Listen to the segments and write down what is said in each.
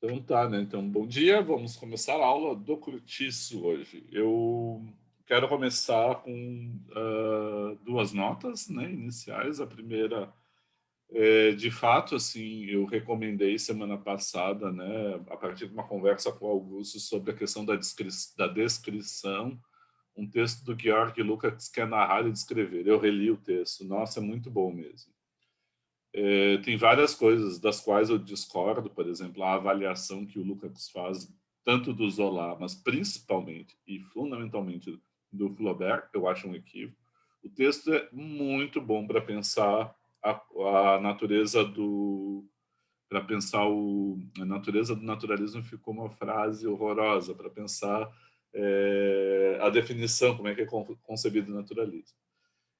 Então tá, né? Então, bom dia. Vamos começar a aula do Curtiço hoje. Eu quero começar com duas notas, né, iniciais. A primeira de fato, assim, eu recomendei semana passada, né, a partir de uma conversa com o Augusto sobre a questão da descrição, um texto do Georg Lukács que é narrar e descrever. Eu reli o texto. Nossa, é muito bom mesmo. Tem várias coisas das quais eu discordo, por exemplo, a avaliação que o Lukács faz tanto do Zola, mas principalmente e fundamentalmente do Flaubert, eu acho um equívoco. O texto é muito bom para pensar a natureza do a natureza do naturalismo. Ficou uma frase horrorosa para pensar a definição, como é que é concebido o naturalismo.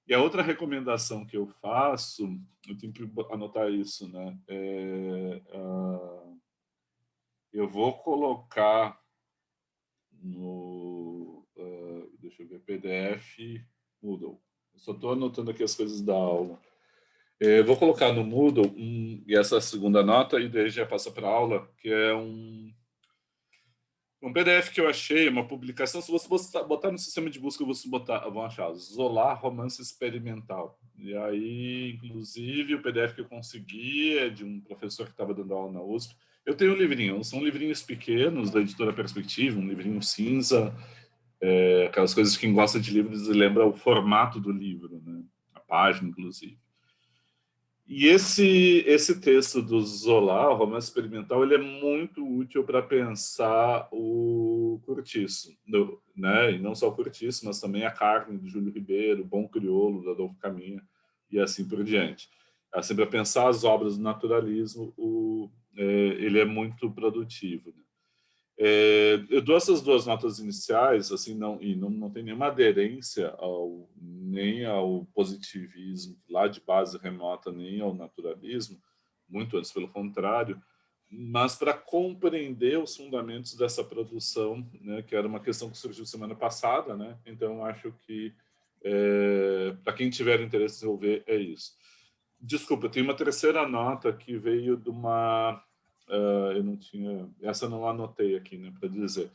E a outra recomendação que eu faço, eu tenho que anotar isso, né? Eu vou colocar no, deixa eu ver, PDF Moodle. Eu só estou anotando aqui as coisas da aula. Eu vou colocar no Moodle e essa segunda nota, e daí já passa para a aula, que é um PDF que eu achei, uma publicação. Se você botar no sistema de busca, você vão achar Zola, romance experimental. E aí, inclusive, o PDF que eu consegui é de um professor que estava dando aula na USP. Eu tenho um livrinho, são livrinhos pequenos da editora Perspectiva, um livrinho cinza, aquelas coisas que quem gosta de livros lembra o formato do livro, né? A página, inclusive. E esse texto do Zola, o romance experimental, ele é muito útil para pensar o Curtiço, né? E não só o Curtiço, mas também a Carne, de Júlio Ribeiro, Bom Crioulo, da Adolfo Caminha, e assim por diante. Assim, para pensar as obras do naturalismo, ele é muito produtivo, né? Eu dou essas duas notas iniciais, assim, não tem nenhuma aderência nem ao positivismo lá de base remota, nem ao naturalismo, muito antes pelo contrário, mas para compreender os fundamentos dessa produção, né, que era uma questão que surgiu semana passada, né? Então acho que para quem tiver interesse em desenvolver é isso. Desculpa, tem uma terceira nota que veio de uma eu não tinha, essa eu não anotei aqui, né, para dizer,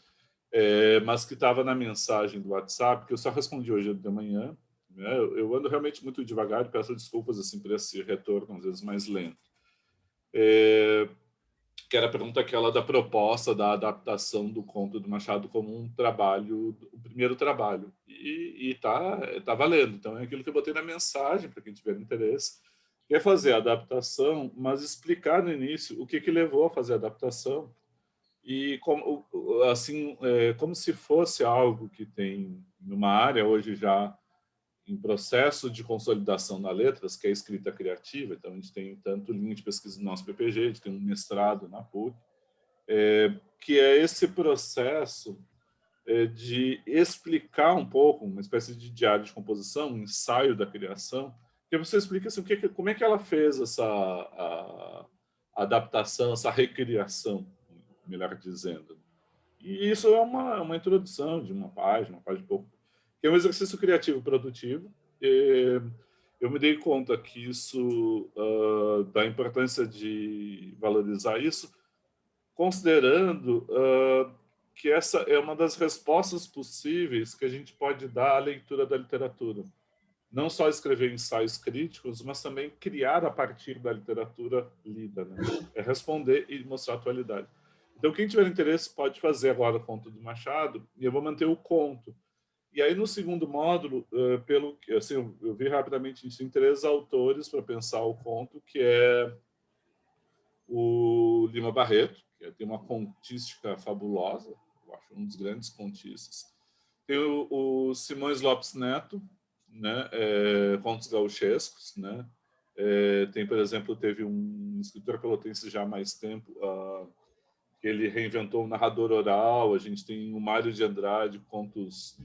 mas que estava na mensagem do WhatsApp, que eu só respondi hoje de manhã, né? Eu ando realmente muito devagar e peço desculpas assim por esse retorno às vezes mais lento. Que era a pergunta aquela da proposta da adaptação do conto do Machado como um trabalho, o primeiro trabalho, e tá valendo. Então é aquilo que eu botei na mensagem para quem tiver interesse, que é fazer a adaptação, mas explicar no início o que levou a fazer a adaptação e como assim, como se fosse algo que tem numa área hoje já em processo de consolidação na letras, que é a escrita criativa. Então a gente tem tanto linha de pesquisa no nosso PPG, a gente tem um mestrado na PUC, que é esse processo de explicar um pouco, uma espécie de diário de composição, um ensaio da criação, que você explica assim, como é que ela fez a adaptação, essa recriação, melhor dizendo. E isso é uma introdução de uma página e pouco, que é um exercício criativo produtivo. E eu me dei conta que isso, da importância de valorizar isso, considerando que essa é uma das respostas possíveis que a gente pode dar à leitura da literatura. Não só escrever ensaios críticos, mas também criar a partir da literatura lida, né? É responder e mostrar a atualidade. Então, quem tiver interesse pode fazer agora o conto do Machado, e eu vou manter o conto. E aí, no segundo módulo, pelo que assim, eu vi rapidamente, a gente tem três autores para pensar o conto, que é o Lima Barreto, que tem uma contística fabulosa, eu acho um dos grandes contistas. Tem o Simões Lopes Neto, né, contos gauchescos, né? Tem, por exemplo, teve um escritor pelotense já há mais tempo, que ele reinventou o narrador oral. A gente tem o Mário de Andrade, contos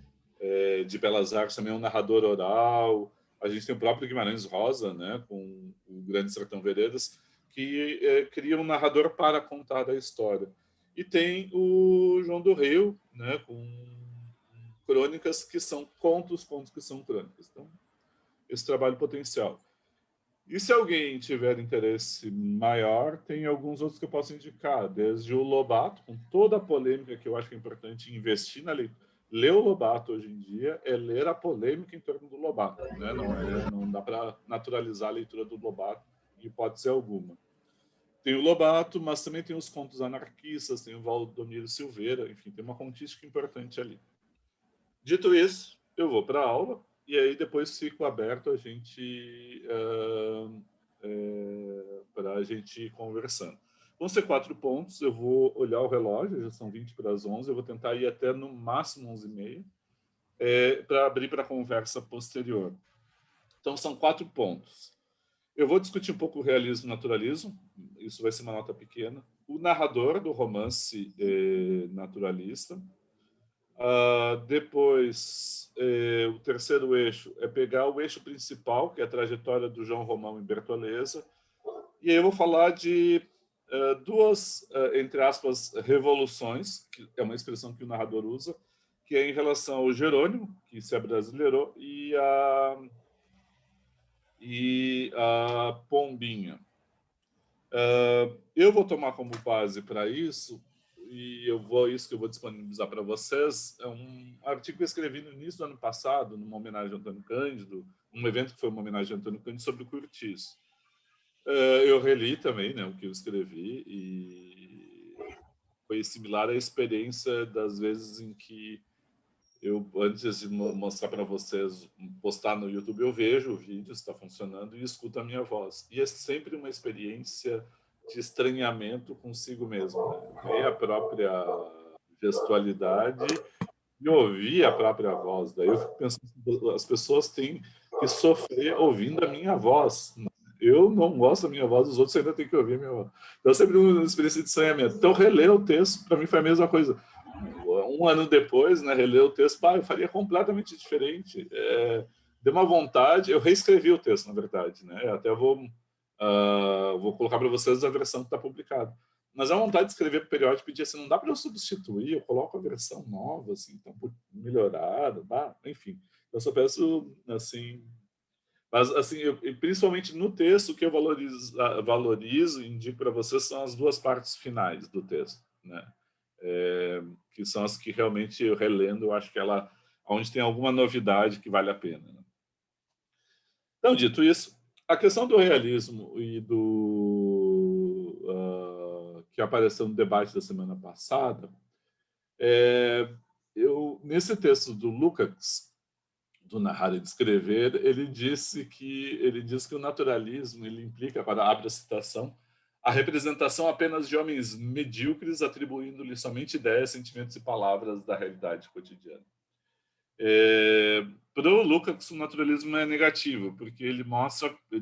de Belas Artes, também é um narrador oral. A gente tem o próprio Guimarães Rosa, né, com o Grande Sertão Veredas, que cria um narrador para contar a história. E tem o João do Rio, né, com crônicas que são contos que são crônicas. Então, esse trabalho potencial. E se alguém tiver interesse maior, tem alguns outros que eu posso indicar, desde o Lobato, com toda a polêmica que eu acho que é importante investir na leitura. Ler o Lobato hoje em dia é ler a polêmica em torno do Lobato, né? Não dá para naturalizar a leitura do Lobato em hipótese alguma. Tem o Lobato, mas também tem os contos anarquistas, tem o Valdomiro Silveira, enfim, tem uma contística importante ali. Dito isso, eu vou para a aula e aí depois fico aberto a gente para a gente ir conversando. Vão ser 4 pontos, eu vou olhar o relógio, já são 20 para as 11, eu vou tentar ir até no máximo 11h30 para abrir para a conversa posterior. Então, são 4 pontos. Eu vou discutir um pouco o realismo e o naturalismo, isso vai ser uma nota pequena. O narrador do romance naturalista. Depois, o terceiro eixo é pegar o eixo principal, que é a trajetória do João Romão em Bertoleza. E aí eu vou falar de duas, entre aspas, revoluções, que é uma expressão que o narrador usa, que é em relação ao Jerônimo, que se abrasileirou, e a Pombinha. Eu vou tomar como base para isso, e isso que eu vou disponibilizar para vocês, é um artigo que eu escrevi no início do ano passado, numa homenagem a Antônio Cândido, um evento que foi uma homenagem a Antônio Cândido sobre o Curtiço. Eu reli também, né, o que eu escrevi, e foi similar à experiência das vezes em que eu, antes de mostrar para vocês, postar no YouTube, eu vejo o vídeo, se está funcionando, e escuto a minha voz. E é sempre uma experiência de estranhamento consigo mesmo. Né? Ver a própria gestualidade e ouvir a própria voz. Daí eu fico pensando, as pessoas têm que sofrer ouvindo a minha voz. Eu não gosto da minha voz, os outros ainda têm que ouvir a minha voz. Então, é sempre uma experiência de estranhamento. Então, reler o texto, para mim, foi a mesma coisa. Um ano depois, né, reler o texto, eu faria completamente diferente. Deu uma vontade, eu reescrevi o texto, na verdade, né? Eu até vou colocar para vocês a versão que está publicada. Mas a vontade de escrever para o periódico pedia assim, não dá para eu substituir, eu coloco a versão nova, assim, então, melhorada, enfim. Eu só peço, assim... Mas, assim, principalmente no texto, o que eu valorizo e indico para vocês são as duas partes finais do texto, né? Que são as que realmente eu relendo, eu acho que onde tem alguma novidade que vale a pena. Né? Então, dito isso, a questão do realismo e que apareceu no debate da semana passada, nesse texto do Lukács, do Narrar e Descrever, ele diz que o naturalismo ele implica, para abre a citação, a representação apenas de homens medíocres, atribuindo-lhe somente ideias, sentimentos e palavras da realidade cotidiana. Para o Lukács, o naturalismo é negativo, porque ele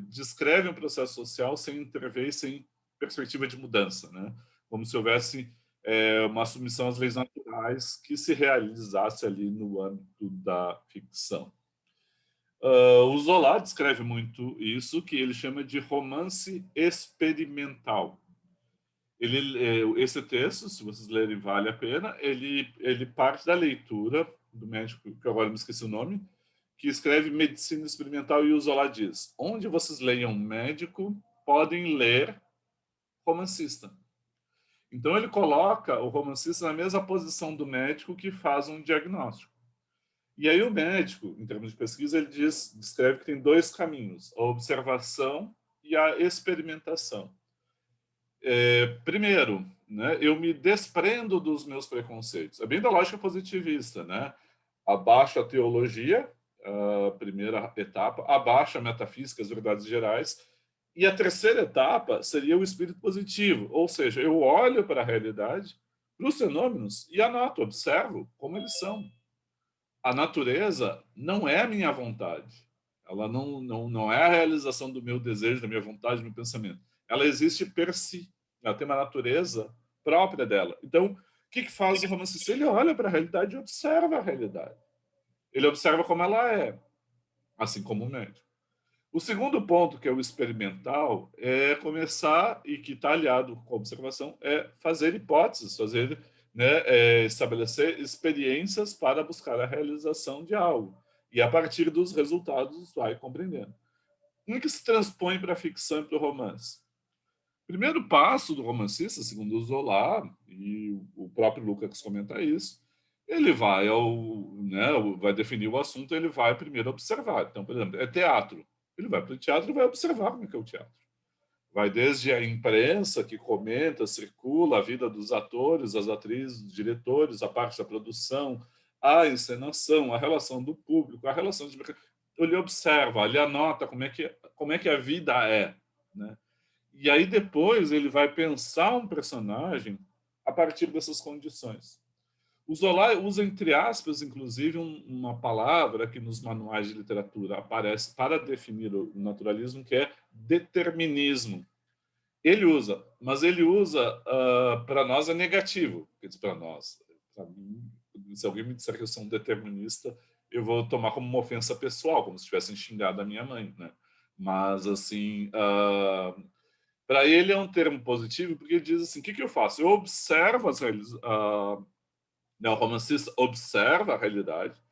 descreve um processo social sem intervir e sem perspectiva de mudança, né? Como se houvesse uma submissão às leis naturais que se realizasse ali no âmbito da ficção. O Zola descreve muito isso, que ele chama de romance experimental. Esse texto, se vocês lerem, vale a pena. Ele parte da leitura do médico, que agora me esqueci o nome, que escreve Medicina Experimental, e o Zola diz: onde vocês leiam médico, podem ler romancista. Então ele coloca o romancista na mesma posição do médico que faz um diagnóstico. E aí o médico, em termos de pesquisa, ele descreve que tem 2 caminhos: a observação e a experimentação. Primeiro, né, eu me desprendo dos meus preconceitos. É bem da lógica positivista, né? Abaixo a teologia, a primeira etapa, abaixo a metafísica, as verdades gerais, e a terceira etapa seria o espírito positivo, ou seja, eu olho para a realidade, para os fenômenos e anoto, observo como eles são. A natureza não é a minha vontade. Ela não é a realização do meu desejo, da minha vontade, do meu pensamento. Ela existe per si. Ela tem uma natureza própria dela. Então, o que faz o romancista? Ele olha para a realidade e observa a realidade. Ele observa como ela é, assim como o médico. O segundo ponto, que é o experimental, é começar, e que está aliado com a observação, é fazer hipóteses, estabelecer experiências para buscar a realização de algo. E a partir dos resultados vai compreendendo. Como é que se transpõe para a ficção e para o romance? O primeiro passo do romancista, segundo o Zola, e o próprio Lukács comenta isso, ele vai vai definir o assunto, ele vai primeiro observar. Então, por exemplo, é teatro. Ele vai para o teatro e vai observar como é que é o teatro. Vai desde a imprensa, que comenta, circula a vida dos atores, as atrizes, os diretores, a parte da produção, a encenação, a relação do público, a relação de... Ele observa, ele anota como é que a vida é, né? E aí depois ele vai pensar um personagem a partir dessas condições. O Zola usa, entre aspas, inclusive, uma palavra que nos manuais de literatura aparece para definir o naturalismo, que é determinismo. Ele usa, mas ele usa, para nós é negativo. Quer dizer, para nós, para mim, se alguém me disser que eu sou um determinista, eu vou tomar como uma ofensa pessoal, como se tivessem xingado a minha mãe, né? Mas, assim, para ele é um termo positivo, porque ele diz assim: o que, que eu faço? Eu observo o romancista observa a realidade,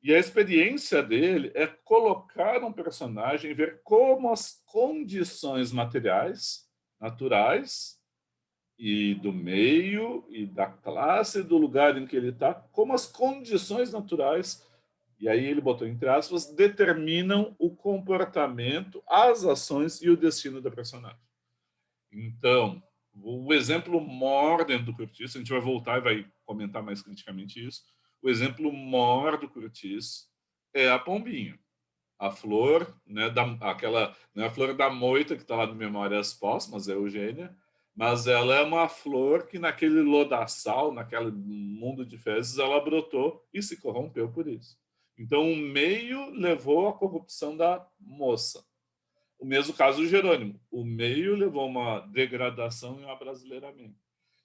e a experiência dele é colocar um personagem, ver como as condições materiais, naturais, e do meio, e da classe, do lugar em que ele está, como as condições naturais, e aí ele botou entre aspas, determinam o comportamento, as ações e o destino da personagem. Então, o exemplo maior dentro do Curtiço, a gente vai voltar e vai comentar mais criticamente isso, o exemplo maior do Curtiço é a pombinha, a flor, né, aquela, não é a flor da moita que está lá no Memórias Póstumas, é a Eugênia, mas ela é uma flor que naquele lodaçal, naquele mundo de fezes, ela brotou e se corrompeu por isso. Então, o meio levou à corrupção da moça. O mesmo caso do Jerônimo. O meio levou a uma degradação e um abrasileiramento.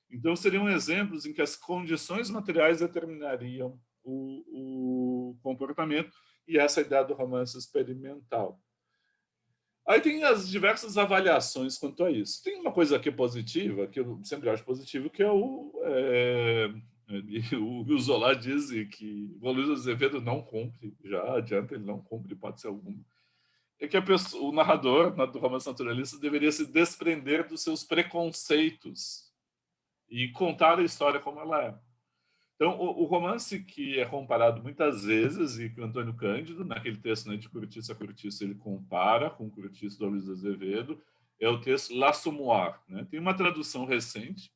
Então, seriam exemplos em que as condições materiais determinariam o comportamento, e essa é a ideia do romance experimental. Aí tem as diversas avaliações quanto a isso. Tem uma coisa aqui positiva, que eu sempre acho positivo, que é o Zola diz que o Luiz Azevedo não cumpre, já adianta, ele não cumpre hipótese alguma, é que o narrador do romance naturalista deveria se desprender dos seus preconceitos e contar a história como ela é. Então, o romance que é comparado muitas vezes, e que o Antônio Cândido, naquele texto, né, de Curtiço a Curtiço, ele compara com o Curtiço do Luiz Azevedo, é o texto L'Assommoir, né? Tem uma tradução recente,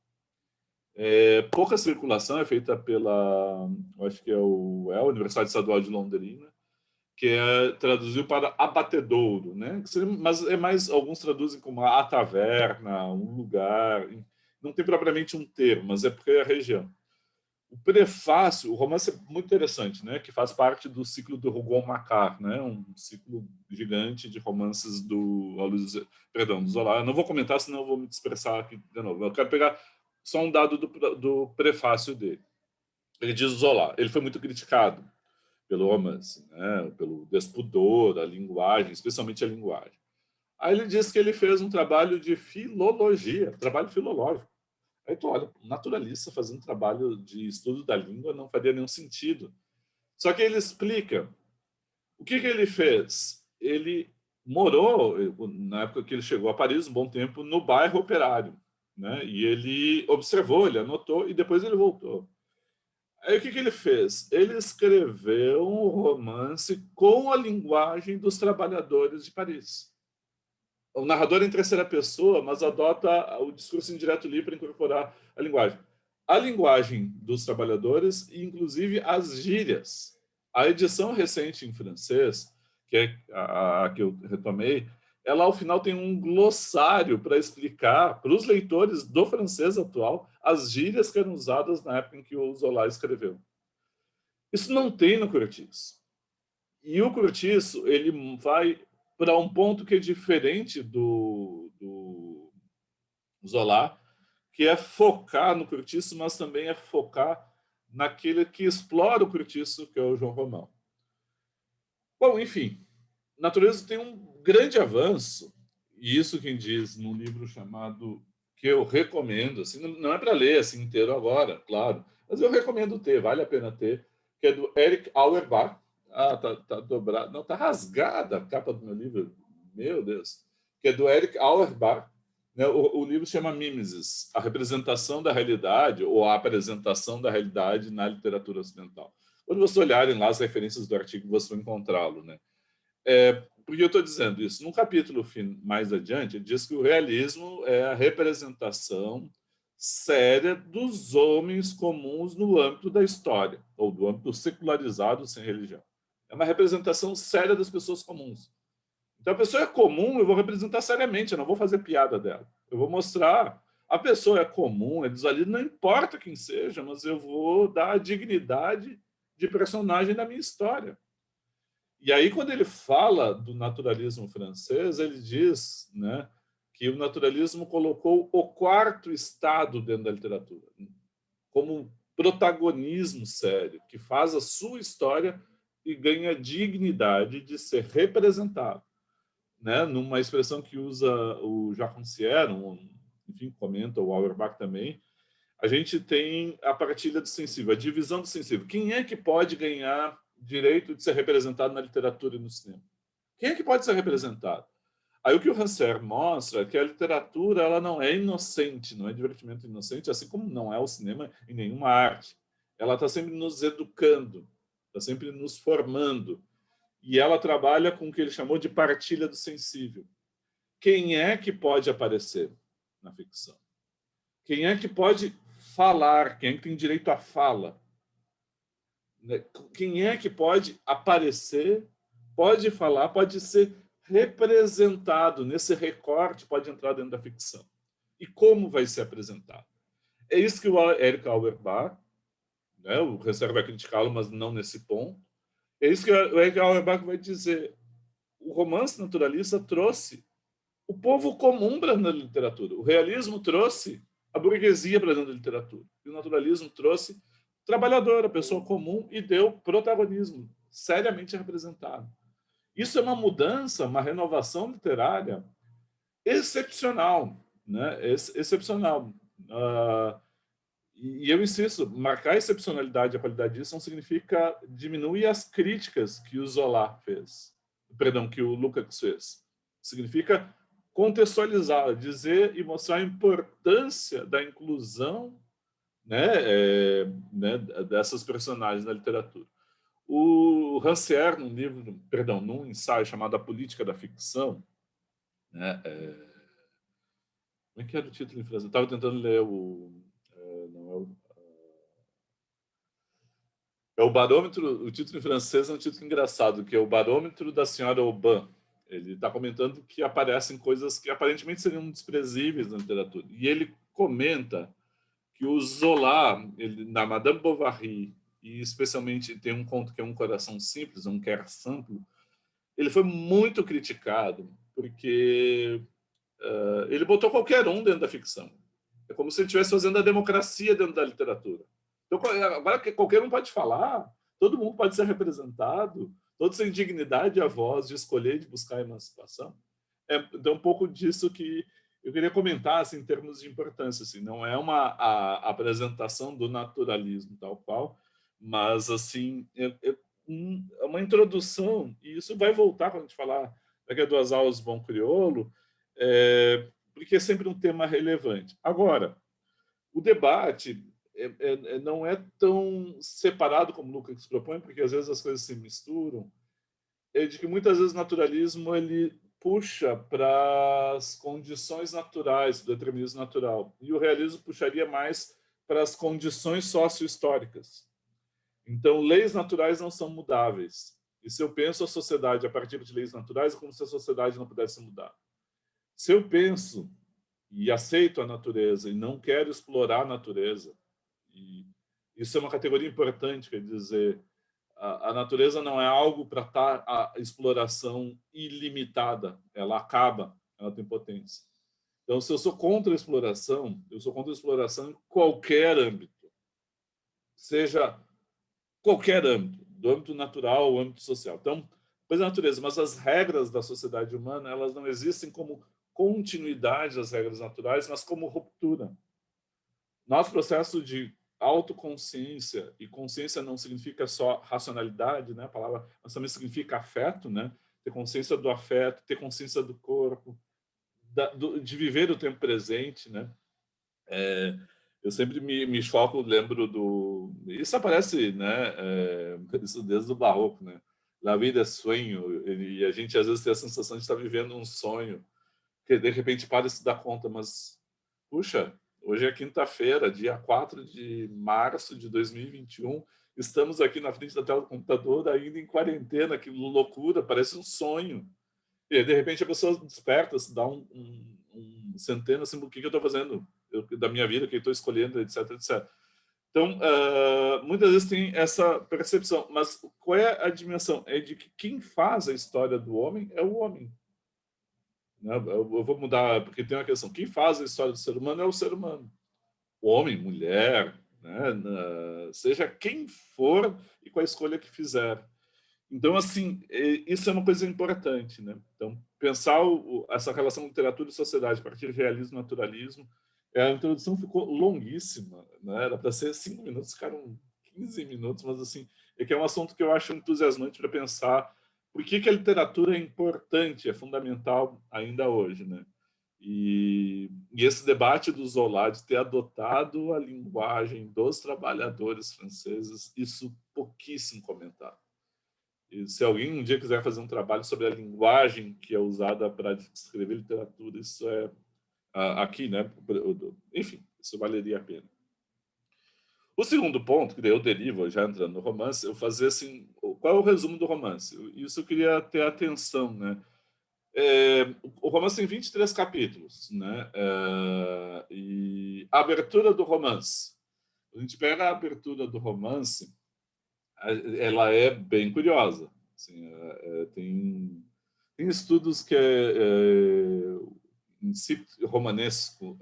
pouca circulação, é feita pela, acho que é a Universidade Estadual de Londrina, que traduziu para abatedouro, né? Mas é mais, alguns traduzem como a taverna, um lugar, não tem propriamente um termo, mas é porque é a região. O prefácio, o romance é muito interessante, né? Que faz parte do ciclo do Rougon-Macquart, né? Um ciclo gigante de romances do Zola. Eu não vou comentar, senão eu vou me expressar aqui de novo. Eu quero pegar só um dado do prefácio dele. Ele diz Zola, ele foi muito criticado pelo romance, né? Pelo despudor, a linguagem, especialmente a linguagem. Aí ele diz que ele fez um trabalho de filologia, trabalho filológico. Aí tu olha, um naturalista fazendo trabalho de estudo da língua não faria nenhum sentido. Só que ele explica o que ele fez. Ele morou, na época que ele chegou a Paris, um bom tempo, no bairro Operário, né? E ele observou, ele anotou e depois ele voltou. Aí o que ele fez? Ele escreveu um romance com a linguagem dos trabalhadores de Paris. O narrador é em terceira pessoa, mas adota o discurso indireto livre para incorporar a linguagem. A linguagem dos trabalhadores e, inclusive, as gírias. A edição recente em francês, que é a que eu retomei, ela, ao final, tem um glossário para explicar para os leitores do francês atual as gírias que eram usadas na época em que o Zola escreveu. Isso não tem no Curtiço. E o Curtiço, ele vai para um ponto que é diferente do Zola, que é focar no Curtiço, mas também é focar naquele que explora o Curtiço, que é o João Romão. Bom, enfim, Natureza tem um grande avanço, e isso quem diz num livro chamado, que eu recomendo, assim, não é para ler assim inteiro agora, claro, mas eu recomendo ter, vale a pena ter, que é do Eric Auerbach. Ah, tá dobrado, não, tá rasgada a capa do meu livro, meu Deus, que é do Erich Auerbach, né? O livro chama Mimesis, a representação da realidade ou a apresentação da realidade na literatura ocidental. Quando vocês olharem lá as referências do artigo, vocês vão encontrá-lo, né? Por que eu estou dizendo isso? Num capítulo mais adiante, ele diz que o realismo é a representação séria dos homens comuns no âmbito da história, ou do âmbito secularizado sem religião. É uma representação séria das pessoas comuns. Então, a pessoa é comum, eu vou representar seriamente, eu não vou fazer piada dela. Eu vou mostrar. A pessoa é comum, é desvalida, não importa quem seja, mas eu vou dar a dignidade de personagem da minha história. E aí, quando ele fala do naturalismo francês, ele diz, né, que o naturalismo colocou o quarto estado dentro da literatura, como protagonismo sério, que faz a sua história e ganha dignidade de ser representado, né, numa expressão que usa o Jacques Rancière, enfim, comenta o Auerbach também. A gente tem a partilha do sensível, a divisão do sensível. Quem é que pode ganhar direito de ser representado na literatura e no cinema? Quem é que pode ser representado? Aí o que o Rancière mostra é que a literatura ela não é inocente, não é divertimento inocente, assim como não é o cinema em nenhuma arte. Ela está sempre nos educando, está sempre nos formando. E ela trabalha com o que ele chamou de partilha do sensível. Quem é que pode aparecer na ficção? Quem é que pode falar? Quem é que tem direito à fala? Quem é que pode aparecer, pode falar, pode ser representado nesse recorte, pode entrar dentro da ficção? E como vai ser apresentado? É isso que o Erich Auerbach, né, o Rancière vai criticá-lo, mas não nesse ponto. É isso que o Erich Auerbach vai dizer. O romance naturalista trouxe o povo comum para dentro da literatura. O realismo trouxe a burguesia para dentro da literatura. E o naturalismo trouxe o trabalhador, a pessoa comum, e deu protagonismo, seriamente representado. Isso é uma mudança, uma renovação literária excepcional, né? Excepcional. E eu insisto, marcar a excepcionalidade e a qualidade disso não significa diminuir as críticas que o Zola fez, perdão, que o Lukács fez. Significa contextualizar, dizer e mostrar a importância da inclusão, né, dessas personagens na literatura. O Rancière, num livro, perdão, num ensaio chamado A Política da Ficção, né, como é que era o título em francês? Eu estava tentando ler não é o barômetro, o título em francês é um título engraçado, que é o Barômetro da Senhora Aubin. Ele está comentando que aparecem coisas que aparentemente seriam desprezíveis na literatura. E ele comenta que o Zola, na Madame Bovary, e especialmente tem um conto que é Um Coração Simples, um Quer Sample, ele foi muito criticado porque ele botou qualquer um dentro da ficção. É como se ele estivesse fazendo a democracia dentro da literatura. Então, agora que qualquer um pode falar, todo mundo pode ser representado, todos têm dignidade e a voz de escolher e de buscar a emancipação. Então, um pouco disso que eu queria comentar assim, em termos de importância. Assim, não é a apresentação do naturalismo tal qual, mas assim é uma introdução, e isso vai voltar quando a gente falar daqui a 2 aulas do Bom Crioulo, porque é sempre um tema relevante. Agora, o debate não é tão separado como o Lucas propõe, porque às vezes as coisas se misturam, de que muitas vezes o naturalismo ele puxa para as condições naturais do determinismo natural, e o realismo puxaria mais para as condições socio-históricas. Então, leis naturais não são mudáveis. E se eu penso a sociedade a partir de leis naturais, é como se a sociedade não pudesse mudar. Se eu penso e aceito a natureza e não quero explorar a natureza, e isso é uma categoria importante, quer dizer, a natureza não é algo para estar a exploração ilimitada, ela acaba, ela tem potência. Então, se eu sou contra a exploração, eu sou contra a exploração em qualquer âmbito, seja qualquer âmbito, do âmbito natural ou âmbito social. Então, coisa da natureza, mas as regras da sociedade humana, elas não existem como continuidade das regras naturais, mas como ruptura. Nosso processo de autoconsciência, e consciência não significa só racionalidade, né, a palavra, mas também significa afeto, né? ter consciência do afeto, ter consciência do corpo, de viver o tempo presente, né? Eu sempre me foco, lembro do... Isso aparece, né? Isso desde o Barroco, né? La vida é sonho, e a gente às vezes tem a sensação de estar vivendo um sonho, que de repente para se dar conta, mas, puxa, hoje é quinta-feira, dia 4 de março de 2021, estamos aqui na frente da tela do computador, ainda em quarentena, que loucura, parece um sonho. E aí, de repente, a pessoa desperta, se dá centena, assim, o que eu estou fazendo da minha vida, o que eu estou escolhendo, etc, etc. Então, muitas vezes tem essa percepção, mas qual é a dimensão? É de que quem faz a história do homem é o homem. Né? Eu vou mudar, porque tem uma questão. Quem faz a história do ser humano é o ser humano. Homem, mulher, né? Seja quem for e com a escolha que fizer. Então, assim, isso é uma coisa importante, né? Então, pensar essa relação literatura e sociedade a partir de realismo e naturalismo, a introdução ficou longuíssima, né? Era para ser 5 minutos, ficaram 15 minutos, mas, assim, é que é um assunto que eu acho entusiasmante para pensar por que a literatura é importante, é fundamental ainda hoje, né? E esse debate do Zola de ter adotado a linguagem dos trabalhadores franceses, isso pouquíssimo comentado. E se alguém um dia quiser fazer um trabalho sobre a linguagem que é usada para escrever literatura, isso é aqui, né? Enfim, isso valeria a pena. O segundo ponto, que daí eu derivo, já entrando no romance, eu fazer assim, qual é o resumo do romance? Isso eu queria ter atenção, né? O romance tem 23 capítulos, né? E a abertura do romance. A gente pega a abertura do romance, ela é bem curiosa. Assim, tem estudos que incipit romanesco,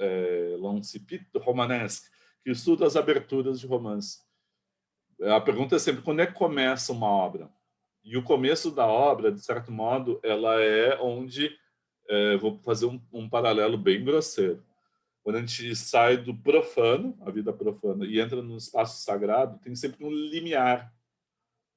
l'incipit romanesque, que estuda as aberturas de romance. A pergunta é sempre quando é que começa uma obra? E o começo da obra, de certo modo, ela é onde vou fazer um paralelo bem grosseiro. Quando a gente sai do profano, a vida profana, e entra no espaço sagrado, tem sempre um limiar,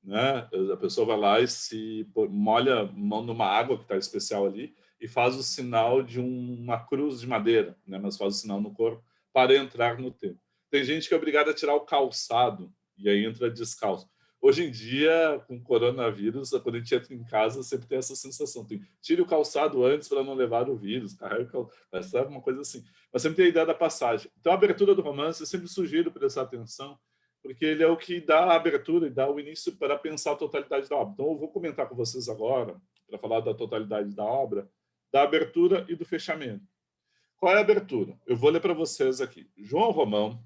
né? A pessoa vai lá e se molha a mão numa água que está especial ali e faz o sinal de uma cruz de madeira, né? Mas faz o sinal no corpo para entrar no templo. Tem gente que é obrigada a tirar o calçado e aí entra descalço. Hoje em dia, com o coronavírus, quando a gente entra em casa, sempre tem essa sensação. Tire o calçado antes para não levar o vírus, carrega o calçado, sabe? Uma coisa assim. Mas sempre tem a ideia da passagem. Então, a abertura do romance, eu sempre sugiro prestar atenção, porque ele é o que dá a abertura e dá o início para pensar a totalidade da obra. Então, eu vou comentar com vocês agora, para falar da totalidade da obra, da abertura e do fechamento. Qual é a abertura? Eu vou ler para vocês aqui. João Romão,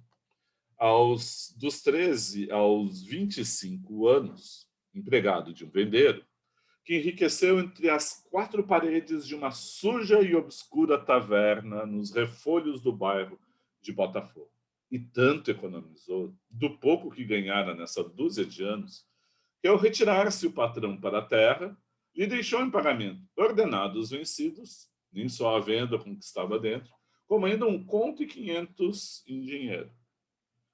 dos 13 aos 25 anos, empregado de um vendeiro, que enriqueceu entre as 4 paredes de uma suja e obscura taverna nos refolhos do bairro de Botafogo. E tanto economizou do pouco que ganhara nessa dúzia de anos, que ao retirar-se o patrão para a terra, lhe deixou em pagamento ordenados vencidos, nem só a venda com que estava dentro, como ainda 1,5 conto em dinheiro.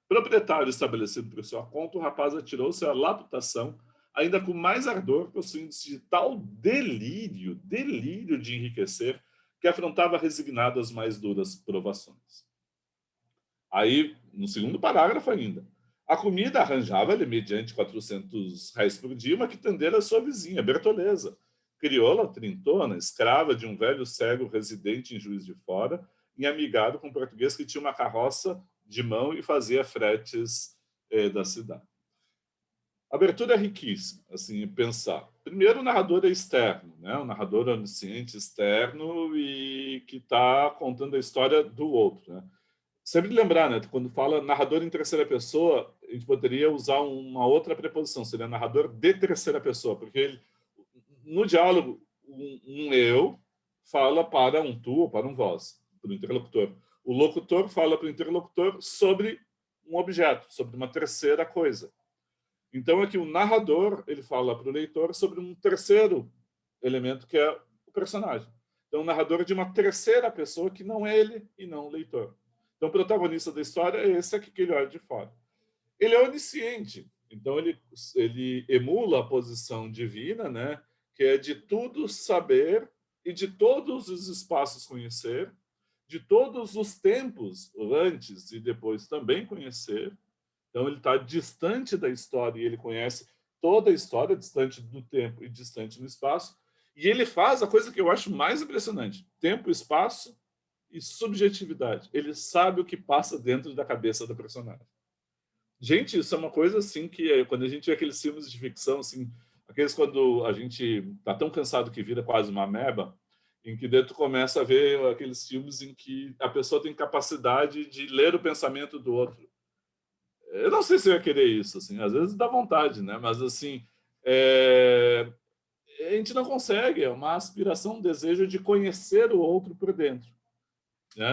Proprietário estabelecido por sua conta, o rapaz atirou-se à laputação, ainda com mais ardor, possuindo-se de tal delírio de enriquecer, que afrontava resignado as mais duras provações. Aí, no segundo parágrafo ainda, a comida arranjava-lhe mediante 400 réis por dia uma quitandeira sua vizinha, Bertoleza, crioula, trintona, escrava de um velho cego residente em Juiz de Fora e amigado com um português que tinha uma carroça de mão e fazia fretes da cidade. A abertura é riquíssima, assim, pensar. Primeiro, o narrador é externo, né? O narrador é onisciente externo e que está contando a história do outro, né? Sempre lembrar, né? Quando fala narrador em terceira pessoa, a gente poderia usar uma outra preposição, seria narrador de terceira pessoa, porque ele, no diálogo, um eu fala para um tu ou para um vós, para o interlocutor. O locutor fala para o interlocutor sobre um objeto, sobre uma terceira coisa. Então, aqui o narrador ele fala para o leitor sobre um terceiro elemento, que é o personagem. Então, o narrador é de uma terceira pessoa que não é ele e não o leitor. Então, o protagonista da história é esse aqui que ele olha de fora. Ele é onisciente, então ele emula a posição divina, né? que é de tudo saber e de todos os espaços conhecer, de todos os tempos antes e depois também conhecer. Então, ele está distante da história e ele conhece toda a história, distante do tempo e distante no espaço. E ele faz a coisa que eu acho mais impressionante: tempo, espaço e subjetividade. Ele sabe o que passa dentro da cabeça da personagem. Gente, isso é uma coisa assim que quando a gente vê aqueles filmes de ficção, assim, aqueles quando a gente tá tão cansado que vira quase uma ameba, em que daí tu começa a ver aqueles filmes em que a pessoa tem capacidade de ler o pensamento do outro. Eu não sei se eu ia querer isso, assim, às vezes dá vontade, né? Mas assim, a gente não consegue, é uma aspiração, um desejo de conhecer o outro por dentro, né?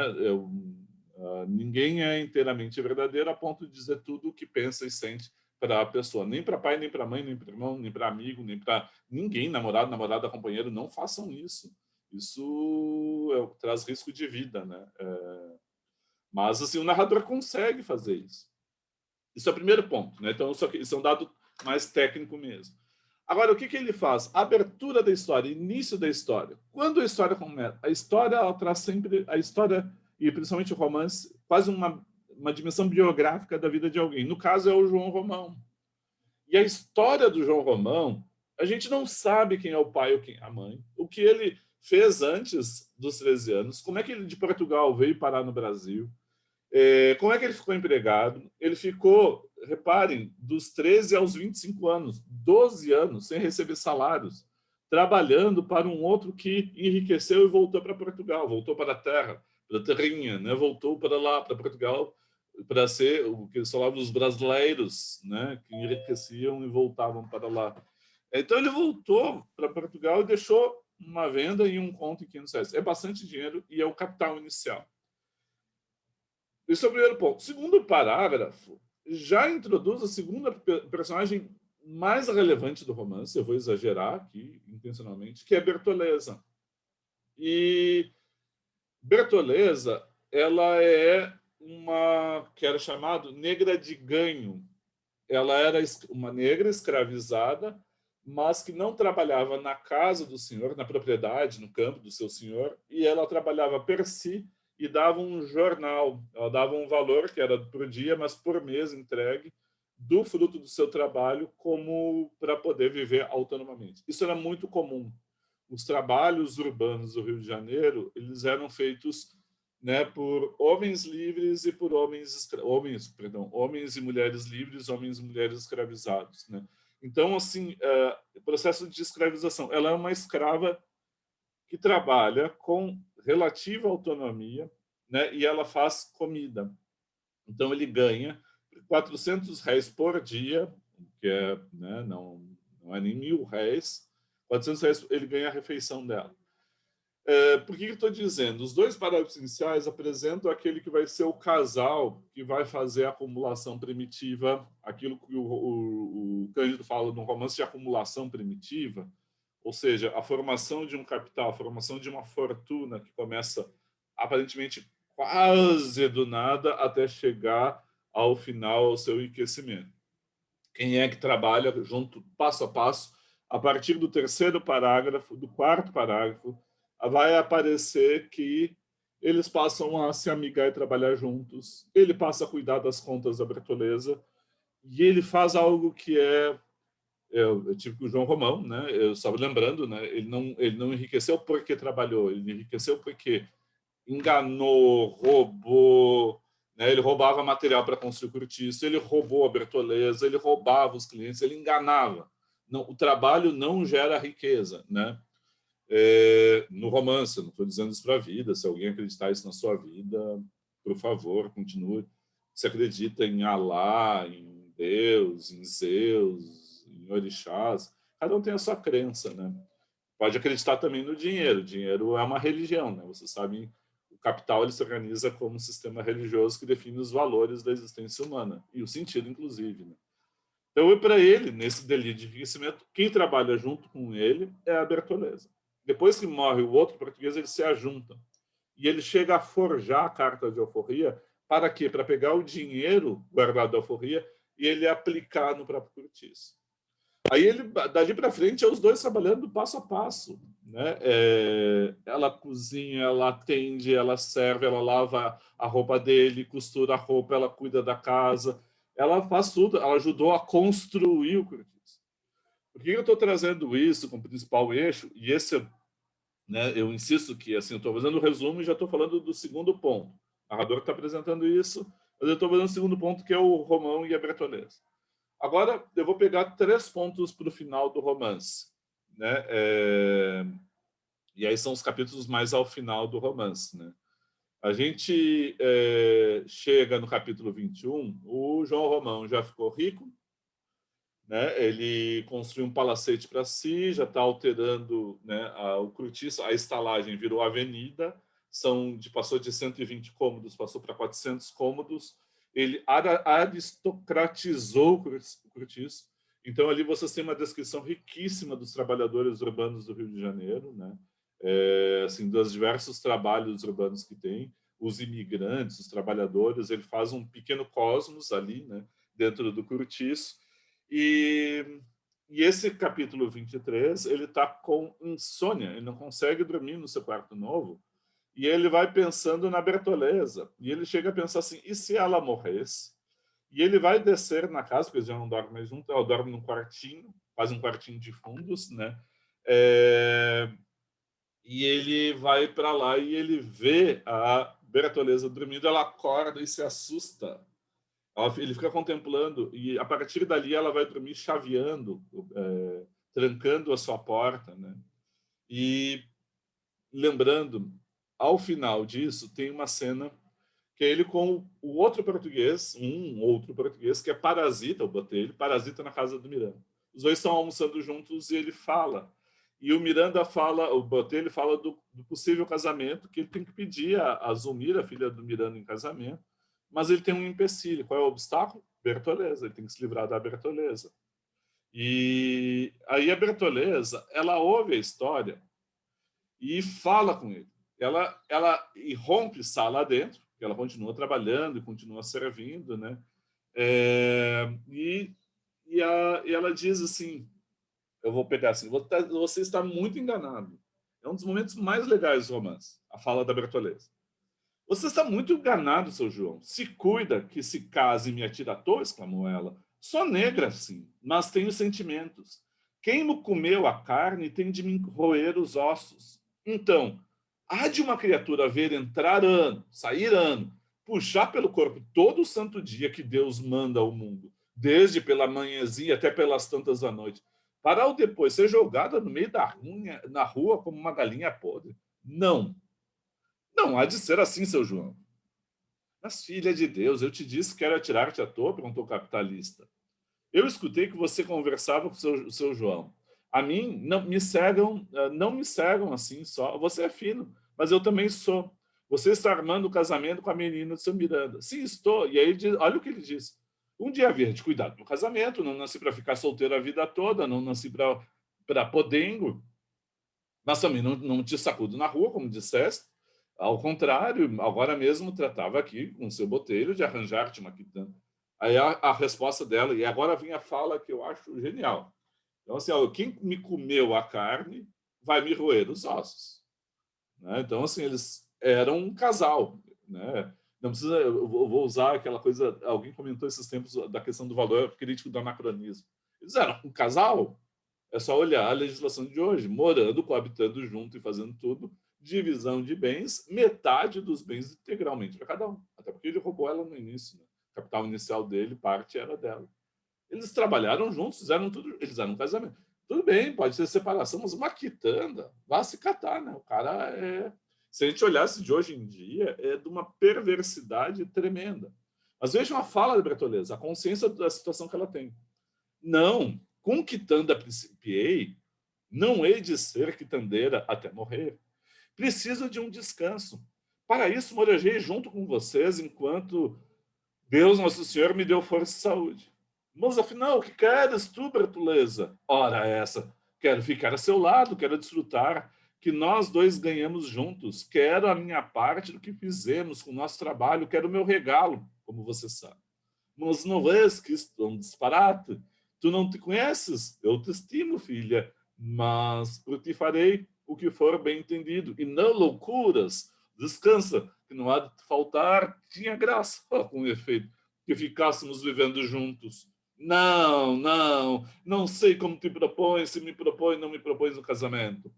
Ninguém é inteiramente verdadeiro a ponto de dizer tudo o que pensa e sente para a pessoa. Nem para pai, nem para mãe, nem para irmão, nem para amigo, nem para ninguém, namorado, namorada, companheiro, não façam isso. Isso traz risco de vida, né? Mas assim, o narrador consegue fazer isso. Isso é o primeiro ponto, né? Então, isso é um dado mais técnico mesmo. Agora, o que ele faz? Abertura da história, início da história. Quando a história começa? A história, ela traz sempre a história, e principalmente o romance, quase uma dimensão biográfica da vida de alguém. No caso, é o João Romão. E a história do João Romão, a gente não sabe quem é o pai ou quem é a mãe, o que ele fez antes dos 13 anos, como é que ele de Portugal veio parar no Brasil, como é que ele ficou empregado. Ele ficou, reparem, dos 13 aos 25 anos, 12 anos, sem receber salários, trabalhando para um outro que enriqueceu e voltou para Portugal, voltou para a terra, para a terrinha, né? Voltou para lá, para Portugal, para ser o que eles falavam dos brasileiros, né? Que enriqueciam e voltavam para lá. Então ele voltou para Portugal e deixou uma venda e um conto em 500 reais. É bastante dinheiro e é o capital inicial. Esse é o primeiro ponto. O segundo parágrafo já introduz a segunda personagem mais relevante do romance, eu vou exagerar aqui intencionalmente, que é Bertoleza. E Bertoleza, ela é uma, que era chamado negra de ganho. Ela era uma negra escravizada, mas que não trabalhava na casa do senhor, na propriedade, no campo do seu senhor, e ela trabalhava per si e dava um jornal. Ela dava um valor que era por dia, mas por mês entregue do fruto do seu trabalho, como para poder viver autonomamente. Isso era muito comum. Os trabalhos urbanos do Rio de Janeiro, eles eram feitos, né, por homens livres e por homens e mulheres livres, homens e mulheres escravizados, né? Então, assim, o processo de escravização, ela é uma escrava que trabalha com relativa autonomia, né, e ela faz comida. Então, ele ganha R$ 400 por dia, que é, né, não é nem R$ 1.000, R$ 400 ele ganha a refeição dela. Por que eu estou dizendo? Os dois parágrafos iniciais apresentam aquele que vai ser o casal que vai fazer a acumulação primitiva, aquilo que o Cândido fala no romance de acumulação primitiva, ou seja, a formação de um capital, a formação de uma fortuna que começa aparentemente quase do nada até chegar ao final, ao seu enriquecimento. Quem é que trabalha junto, passo a passo, a partir do terceiro parágrafo, do quarto parágrafo, vai aparecer que eles passam a se amigar e trabalhar juntos. Ele passa a cuidar das contas da Bertoleza e ele faz algo que eu tive com o João Romão, né? Eu estava lembrando, né? Ele não enriqueceu porque trabalhou, ele enriqueceu porque enganou, roubou, né? Ele roubava material para construir cortiço, ele roubou a Bertoleza, ele roubava os clientes, ele enganava. Não, o trabalho não gera riqueza, né? No romance, não estou dizendo isso para a vida. Se alguém acreditar isso na sua vida, por favor, continue. Se acredita em Alá, em Deus, em Zeus, em orixás, cada um tem a sua crença, né? Pode acreditar também no dinheiro. O dinheiro é uma religião, né? Vocês sabem, o capital ele se organiza como um sistema religioso que define os valores da existência humana e o sentido, inclusive, né? Então, para ele, nesse delírio de enriquecimento, quem trabalha junto com ele é a Bertoleza. Depois que morre o outro português, eles se ajuntam. E ele chega a forjar a carta de alforria para quê? Para pegar o dinheiro guardado da alforria e ele aplicar no próprio cortiço. Aí ele, dali para frente, é os dois trabalhando passo a passo, né? Ela cozinha, ela atende, ela serve, ela lava a roupa dele, costura a roupa, ela cuida da casa, ela faz tudo, ela ajudou a construir o cortiço. Por que eu estou trazendo isso como principal eixo? E esse, né, eu insisto que assim, eu estou fazendo o resumo e já estou falando do segundo ponto. O narrador está apresentando isso, mas eu estou fazendo o segundo ponto, que é o Romão e a Bertoleza. Agora, eu vou pegar 3 pontos para o final do romance, né? E aí são os capítulos mais ao final do romance, né? A gente chega no capítulo 21, o João Romão já ficou rico, né? Ele construiu um palacete para si, já está alterando, né, o cortiço, a estalagem virou avenida, passou de 120 cômodos, passou para 400 cômodos. Ele aristocratizou o cortiço. Então, ali vocês têm uma descrição riquíssima dos trabalhadores urbanos do Rio de Janeiro, né? Assim, dos diversos trabalhos urbanos que tem, os imigrantes, os trabalhadores. Ele faz um pequeno cosmos ali, né, dentro do cortiço. E esse capítulo 23, ele está com insônia, ele não consegue dormir no seu quarto novo, e ele vai pensando na Bertoleza, e ele chega a pensar assim, e se ela morresse? E ele vai descer na casa, porque eles já não dormem mais junto, ela dorme num quartinho, faz um quartinho de fundos, né? E ele vai para lá e ele vê a Bertoleza dormindo, ela acorda e se assusta. Ele fica contemplando e a partir dali ela vai dormir chaveando, trancando a sua porta, né? E lembrando, ao final disso tem uma cena que é ele com o outro português, um outro português que é parasita, o Botelho, parasita na casa do Miranda. Os dois estão almoçando juntos e ele fala. E o Miranda fala, o Botelho fala do possível casamento, que ele tem que pedir a Zulmira, filha do Miranda, em casamento, mas ele tem um empecilho. Qual é o obstáculo? Bertoleza. Ele tem que se livrar da Bertoleza. E aí a Bertoleza, ela ouve a história e fala com ele. Ela irrompe lá dentro, porque ela continua trabalhando e continua servindo, né? E ela diz assim, eu vou pegar assim, você está muito enganado. É um dos momentos mais legais do romance, a fala da Bertoleza. Você está muito enganado, seu João. Se cuida que se case e me atira à toa, exclamou ela. Sou negra, sim, mas tenho sentimentos. Quem me comeu a carne tem de me roer os ossos. Então, há de uma criatura ver entrar ano, sair ano, puxar pelo corpo todo o santo dia que Deus manda ao mundo, desde pela manhãzinha até pelas tantas da noite, para ao depois ser jogada no meio na rua como uma galinha podre. Não, não há de ser assim, seu João. Mas, filha de Deus, eu te disse que era tirar-te à toa, perguntou o capitalista. Eu escutei que você conversava com o seu João. A mim, não me cegam assim só. Você é fino, mas eu também sou. Você está armando o casamento com a menina do seu Miranda. Sim, estou. E aí, olha o que ele diz. Um dia havia de cuidar do meu casamento, não nasci para ficar solteiro a vida toda, não nasci para podengo, mas também não te sacudo na rua, como disseste. Ao contrário, agora mesmo tratava aqui com o seu botelho de arranjar-te uma quitanda. Aí a resposta dela, e agora vem a fala que eu acho genial. Então, assim, ó, quem me comeu a carne vai me roer os ossos. Né? Então, assim, eles eram um casal. Né? Não precisa, eu vou usar aquela coisa, alguém comentou esses tempos da questão do valor crítico do anacronismo. Eles eram um casal. É só olhar a legislação de hoje, morando, coabitando junto e fazendo tudo, divisão de bens, metade dos bens integralmente para cada um. Até porque ele roubou ela no início, né? O capital inicial dele, parte era dela. Eles trabalharam juntos, fizeram tudo, eles eram um casamento. Tudo bem, pode ter separação, mas uma quitanda, vá se catar, né? O cara é. Se a gente olhasse de hoje em dia, é de uma perversidade tremenda. Mas vejam a fala da Bertoleza, a consciência da situação que ela tem. Não, com quitanda principiei, não hei de ser quitandeira até morrer. Preciso de um descanso. Para isso, morejei junto com vocês enquanto Deus Nosso Senhor me deu força e saúde. Mas afinal, o que queres tu, Bertoleza? Ora essa, quero ficar a seu lado, quero desfrutar que nós dois ganhamos juntos, quero a minha parte do que fizemos com o nosso trabalho, quero o meu regalo, como você sabe. Mas não vês que isto é um disparate? Tu não te conheces, eu te estimo, filha, mas por ti farei o que for bem entendido, e não loucuras. Descansa, que não há de faltar. Tinha graça, com efeito, que ficássemos vivendo juntos. Não, não, não sei como te propões, se me propões, não me propões o casamento.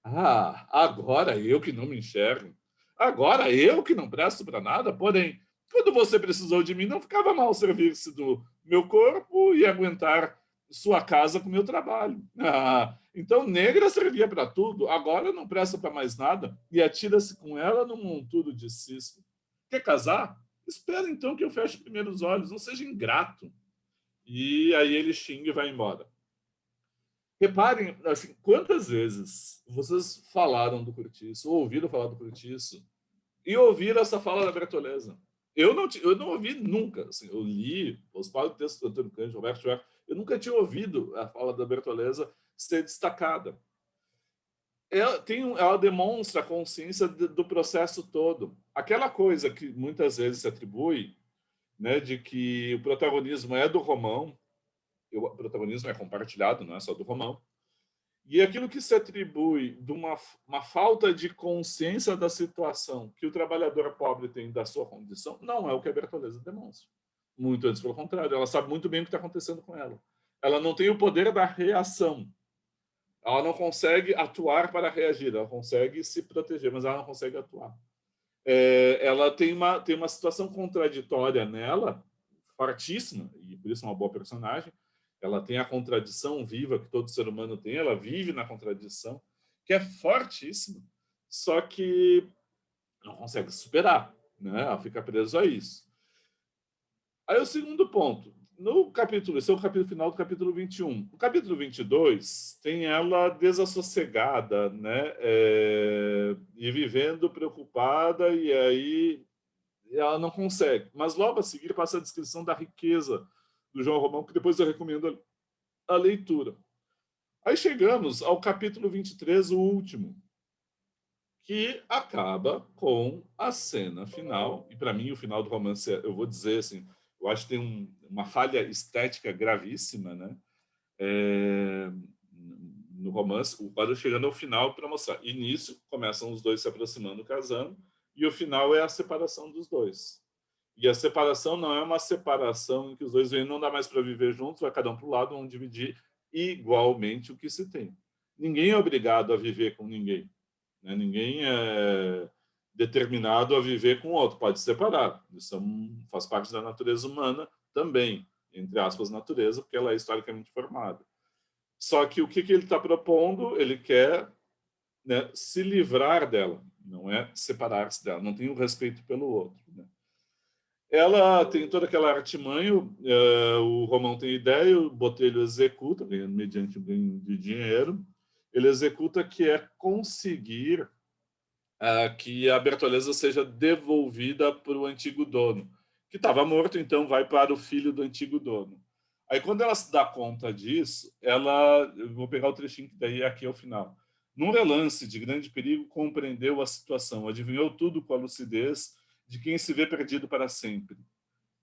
Ah, agora eu que não me enxergo. Agora eu que não presto para nada, porém, quando você precisou de mim, não ficava mal servir-se do meu corpo e aguentar sua casa com meu trabalho. Ah, então, negra servia para tudo, agora não presta para mais nada e atira-se com ela num monturo de cisco. Quer casar? Espera então que eu feche primeiro os olhos, não seja ingrato. E aí ele xinga e vai embora. Reparem, assim, quantas vezes vocês falaram do Curtiço, ou ouviram falar do Curtiço, e ouviram essa fala da Bertoleza. Eu não ouvi nunca. Assim, eu li os textos do Antônio Cândido, Roberto Schwerk, eu nunca tinha ouvido a fala da Bertoleza ser destacada. Ela demonstra a consciência do processo todo. Aquela coisa que muitas vezes se atribui, né, de que o protagonismo é do Romão, o protagonismo é compartilhado, não é só do Romão, e aquilo que se atribui de uma falta de consciência da situação que o trabalhador pobre tem da sua condição, não é o que a Bertoleza demonstra. Muito antes, pelo contrário, ela sabe muito bem o que está acontecendo com ela. Ela não tem o poder da reação. Ela não consegue atuar para reagir, ela consegue se proteger, mas ela não consegue atuar. Ela tem uma situação contraditória nela, fortíssima, e por isso é uma boa personagem. Ela tem a contradição viva que todo ser humano tem, ela vive na contradição, que é fortíssima, só que não consegue superar, né? Ela fica presa a isso. Aí o segundo ponto, no capítulo, esse é o capítulo final do capítulo 21. O capítulo 22 tem ela desassossegada, né? E vivendo preocupada, e aí ela não consegue. Mas logo a seguir passa a descrição da riqueza do João Romão, que depois eu recomendo a leitura. Aí chegamos ao capítulo 23, o último, que acaba com a cena final. E para mim, o final do romance, eu vou dizer assim, eu acho que tem uma falha estética gravíssima, né? No romance, o quadro chegando ao final para mostrar. E nisso começam os dois se aproximando, casando, e o final é a separação dos dois. E a separação não é uma separação em que os dois veem não dá mais para viver juntos, vai cada um para o lado, vão dividir igualmente o que se tem. Ninguém é obrigado a viver com ninguém, né? Ninguém é determinado a viver com o outro, pode separar. Isso faz parte da natureza humana também, entre aspas, natureza, porque ela é historicamente formada. Só que o que ele está propondo? Ele quer, né, se livrar dela, não é separar-se dela, não tem o respeito pelo outro, né? Ela tem toda aquela artimanha, o Romão tem ideia, o Botelho executa, ganhando mediante o ganho de dinheiro, ele executa que é conseguir que a Bertoleza seja devolvida para o antigo dono, que estava morto, então vai para o filho do antigo dono. Aí, quando ela se dá conta disso, eu vou pegar o trechinho que daí é aqui ao final. Num relance de grande perigo, compreendeu a situação, adivinhou tudo com a lucidez de quem se vê perdido para sempre.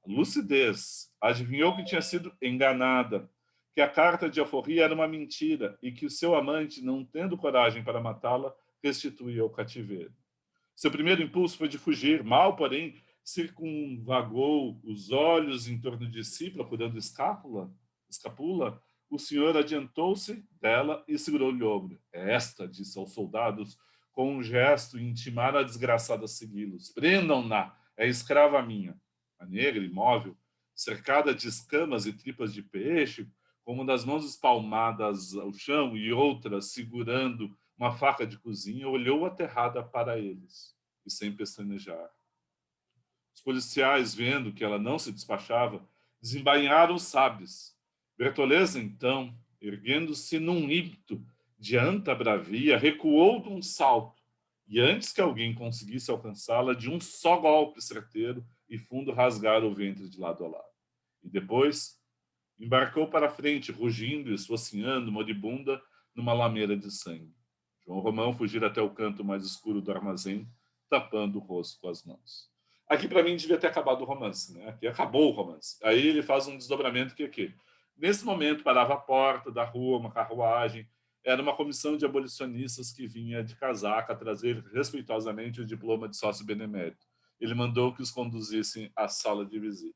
Lucidez. Adivinhou que tinha sido enganada, que a carta de alforria era uma mentira e que o seu amante, não tendo coragem para matá-la, restituía ao cativeiro. Seu primeiro impulso foi de fugir, mal, porém, circunvagou os olhos em torno de si, procurando escapula. O senhor adiantou-se dela e segurou-lhe o ombro. Esta, disse aos soldados, com um gesto, intimar a desgraçada a segui-los. Prendam-na, é escrava minha. A negra, imóvel, cercada de escamas e tripas de peixe, com uma das mãos espalmadas ao chão e outra segurando uma faca de cozinha, olhou aterrada para eles e sem pestanejar. Os policiais, vendo que ela não se despachava, desembainharam os sabres. Bertoleza, então, erguendo-se num ímpeto de anta bravia, recuou de um salto e, antes que alguém conseguisse alcançá-la, de um só golpe certeiro e fundo rasgara o ventre de lado a lado. E depois embarcou para a frente, rugindo e esfocinhando, moribunda, numa lameira de sangue. João Romão fugira até o canto mais escuro do armazém, tapando o rosto com as mãos. Aqui, para mim, devia ter acabado o romance, né? Aqui acabou o romance. Aí ele faz um desdobramento que é aqui. Nesse momento, parava à porta da rua uma carruagem, era uma comissão de abolicionistas que vinha de casaca trazer respeitosamente o diploma de sócio benemérito. Ele mandou que os conduzissem à sala de visita.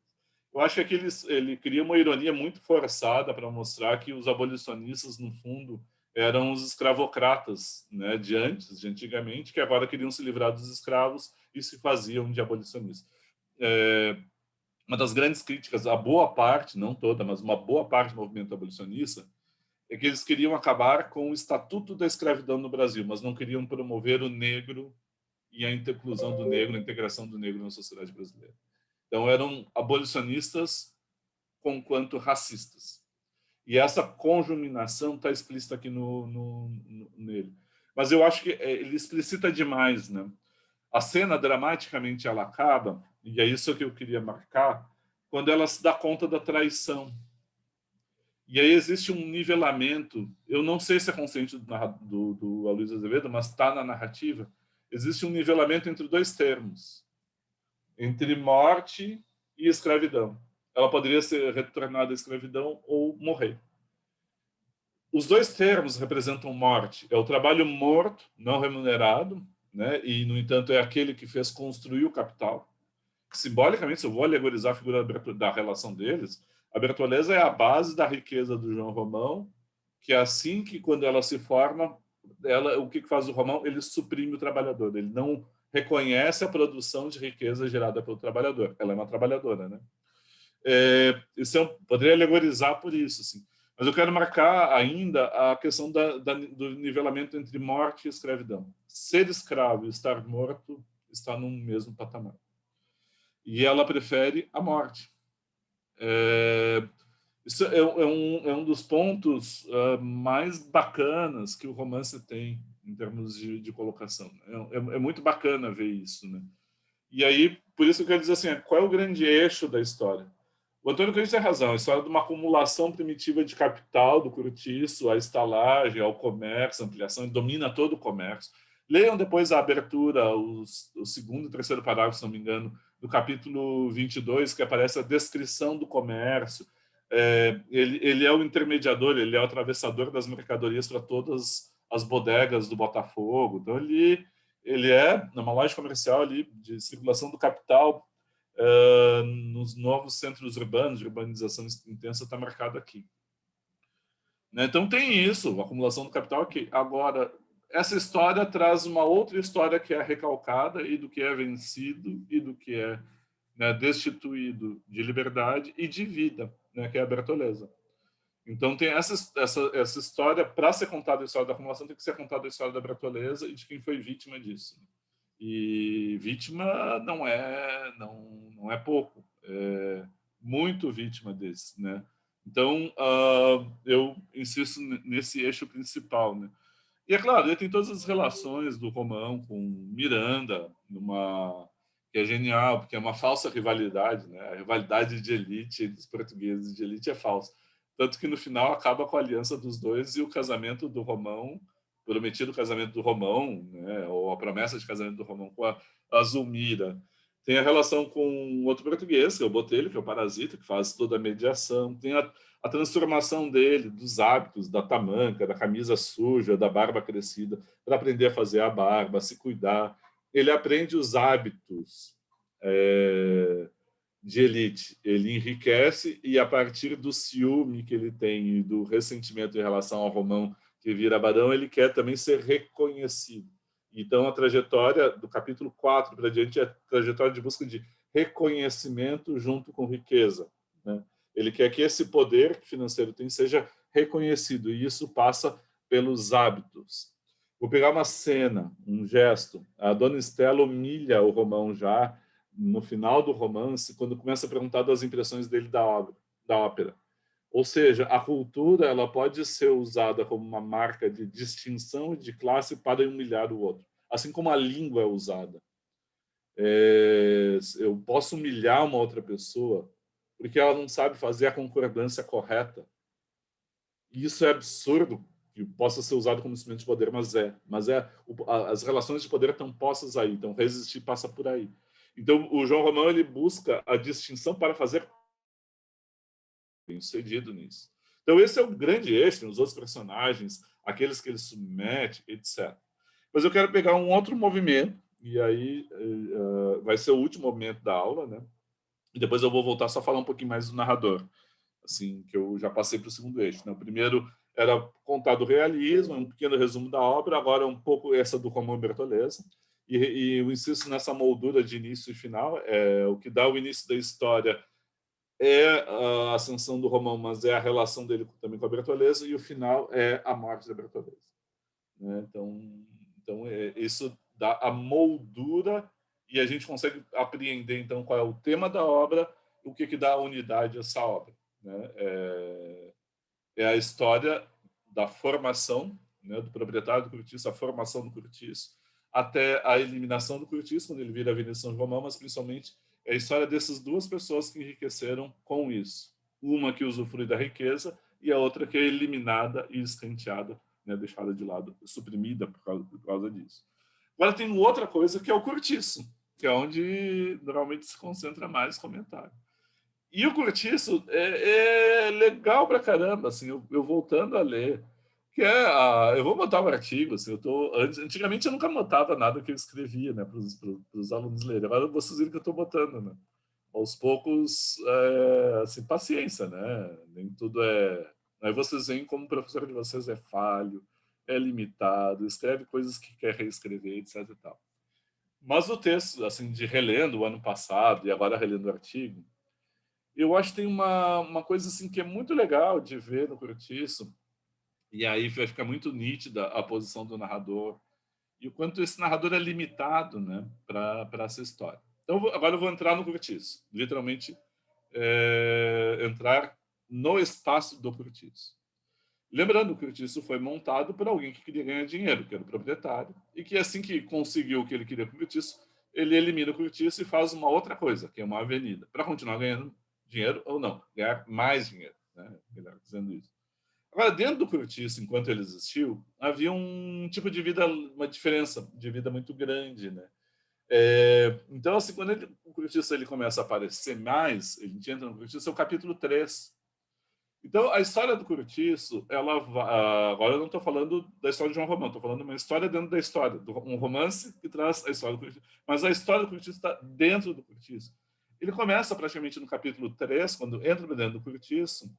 Eu acho que aqui ele cria uma ironia muito forçada para mostrar que os abolicionistas, no fundo, eram os escravocratas, né, de antigamente, que agora queriam se livrar dos escravos e se faziam de abolicionistas. É, uma das grandes críticas, a boa parte, não toda, mas uma boa parte do movimento abolicionista, é que eles queriam acabar com o estatuto da escravidão no Brasil, mas não queriam promover o negro e a inclusão do negro, a integração do negro na sociedade brasileira. Então, eram abolicionistas conquanto racistas. E essa conjuminação está explícita aqui nele. Mas eu acho que ele explicita demais, né? A cena, dramaticamente, ela acaba, e é isso que eu queria marcar, quando ela se dá conta da traição. E aí existe um nivelamento, eu não sei se é consciente do Aloysio Azevedo, mas está na narrativa, existe um nivelamento entre dois termos, entre morte e escravidão. Ela poderia ser retornada à escravidão ou morrer. Os dois termos representam morte. É o trabalho morto, não remunerado, né? E, no entanto, é aquele que fez construir o capital. Simbolicamente, se eu vou alegorizar a figura da relação deles, a Bertoleza é a base da riqueza do João Romão, que é assim que, quando ela se forma, o que faz o Romão? Ele suprime o trabalhador, ele não reconhece a produção de riqueza gerada pelo trabalhador. Ela é uma trabalhadora, né? Isso poderia alegorizar por isso, assim. Mas eu quero marcar ainda a questão do nivelamento entre morte e escravidão. Ser escravo e estar morto está no mesmo patamar. E ela prefere a morte. Isso é um dos pontos mais bacanas que o romance tem em termos de colocação. É muito bacana ver isso, né? E aí, por isso que eu quero dizer assim, qual é o grande eixo da história? O Antônio Cândido tem razão, a história de uma acumulação primitiva de capital do cortiço, a estalagem, ao comércio, a ampliação, domina todo o comércio. Leiam depois a abertura, o segundo e terceiro parágrafo, se não me engano, do capítulo 22, que aparece a descrição do comércio. Ele é o intermediador, ele é o atravessador das mercadorias para todas as bodegas do Botafogo. Então, ele é, numa loja comercial ali, de circulação do capital, nos novos centros urbanos, de urbanização intensa, está marcado aqui. Né? Então tem isso, a acumulação do capital aqui. Agora, essa história traz uma outra história que é recalcada e do que é vencido e do que é, né, destituído de liberdade e de vida, né, que é a Bertoleza. Então tem essa história, para ser contada a história da acumulação, tem que ser contada a história da Bertoleza e de quem foi vítima disso. E vítima não é pouco, é muito vítima desse, né? Então eu insisto nesse eixo principal, né? E é claro, ele tem todas as relações do Romão com Miranda, que é genial, porque é uma falsa rivalidade, né? A rivalidade de elite entre os portugueses de elite é falsa. Tanto que no final acaba com a aliança dos dois e o casamento do Romão, prometido casamento do Romão, né? Ou a promessa de casamento do Romão com a Zulmira. Tem a relação com outro português, que é o Botelho, que é o parasita, que faz toda a mediação. Tem a transformação dele, dos hábitos, da tamanca, da camisa suja, da barba crescida, para aprender a fazer a barba, a se cuidar. Ele aprende os hábitos de elite. Ele enriquece e, a partir do ciúme que ele tem e do ressentimento em relação ao Romão, que vira barão, ele quer também ser reconhecido. Então, a trajetória do capítulo 4 para diante é a trajetória de busca de reconhecimento junto com riqueza, né? Ele quer que esse poder que financeiro tem seja reconhecido, e isso passa pelos hábitos. Vou pegar uma cena, um gesto. A dona Estela humilha o Romão já no final do romance, quando começa a perguntar das impressões dele da ópera. Ou seja, a cultura ela pode ser usada como uma marca de distinção de classe para humilhar o outro, assim como a língua é usada. Eu posso humilhar uma outra pessoa porque ela não sabe fazer a concordância correta. E isso é absurdo que possa ser usado como instrumento de poder, as relações de poder estão postas aí, então resistir passa por aí. Então o João Romão ele busca a distinção para fazer bem sucedido nisso. Então esse é o grande eixo, os outros personagens, aqueles que ele submete, etc. Mas eu quero pegar um outro movimento, e aí vai ser o último movimento da aula, né? E depois eu vou voltar só a falar um pouquinho mais do narrador, assim, que eu já passei para o segundo eixo, né? O primeiro era contar do realismo, um pequeno resumo da obra, agora um pouco essa do Romão Bertoleza, e eu insisto nessa moldura de início e final, o que dá o início da história é a ascensão do Romão, mas é a relação dele também com a Bertoleza, e o final é a morte da Bertoleza, né? Então isso dá a moldura e a gente consegue apreender então qual é o tema da obra, o que dá a unidade a essa obra, né? É a história da formação, né, do proprietário do cortiço, a formação do cortiço, até a eliminação do cortiço, quando ele vira a Avenida São Romão, mas principalmente é a história dessas duas pessoas que enriqueceram com isso. Uma que usufrui da riqueza e a outra que é eliminada e escanteada, né, deixada de lado, suprimida por causa disso. Agora tem outra coisa que é o cortiço, que é onde normalmente se concentra mais comentário. E o cortiço é legal pra caramba, assim, eu voltando a ler, que eu vou botar um artigo, assim, antigamente eu nunca anotava nada que eu escrevia, né, para os alunos lerem, agora vocês viram que eu estou botando, né, aos poucos, assim, paciência, né, nem tudo aí vocês veem como o professor de vocês é falho, é limitado, escreve coisas que quer reescrever, etc e tal. Mas o texto, assim, de relendo o ano passado e agora relendo o artigo, eu acho que tem uma coisa assim que é muito legal de ver no cortiço, e aí vai ficar muito nítida a posição do narrador e o quanto esse narrador é limitado, né, para essa história. Então agora eu vou entrar no cortiço, literalmente entrar no espaço do cortiço. Lembrando que o cortiço foi montado por alguém que queria ganhar dinheiro, que era o proprietário, e que assim que conseguiu o que ele queria com o cortiço, ele elimina o cortiço e faz uma outra coisa, que é uma avenida, para continuar ganhando dinheiro ou não, ganhar mais dinheiro, né? Melhor dizendo isso. Agora, dentro do cortiço, enquanto ele existiu, havia um tipo de vida, uma diferença de vida muito grande, né? Então, assim, quando o cortiço ele começa a aparecer mais, a gente entra no cortiço, é o capítulo 3. Então, a história do cortiço, agora eu não estou falando da história de um romance, estou falando de uma história dentro da história, um romance que traz a história do cortiço. Mas a história do cortiço está dentro do cortiço. Ele começa praticamente no capítulo 3, quando entra dentro do cortiço,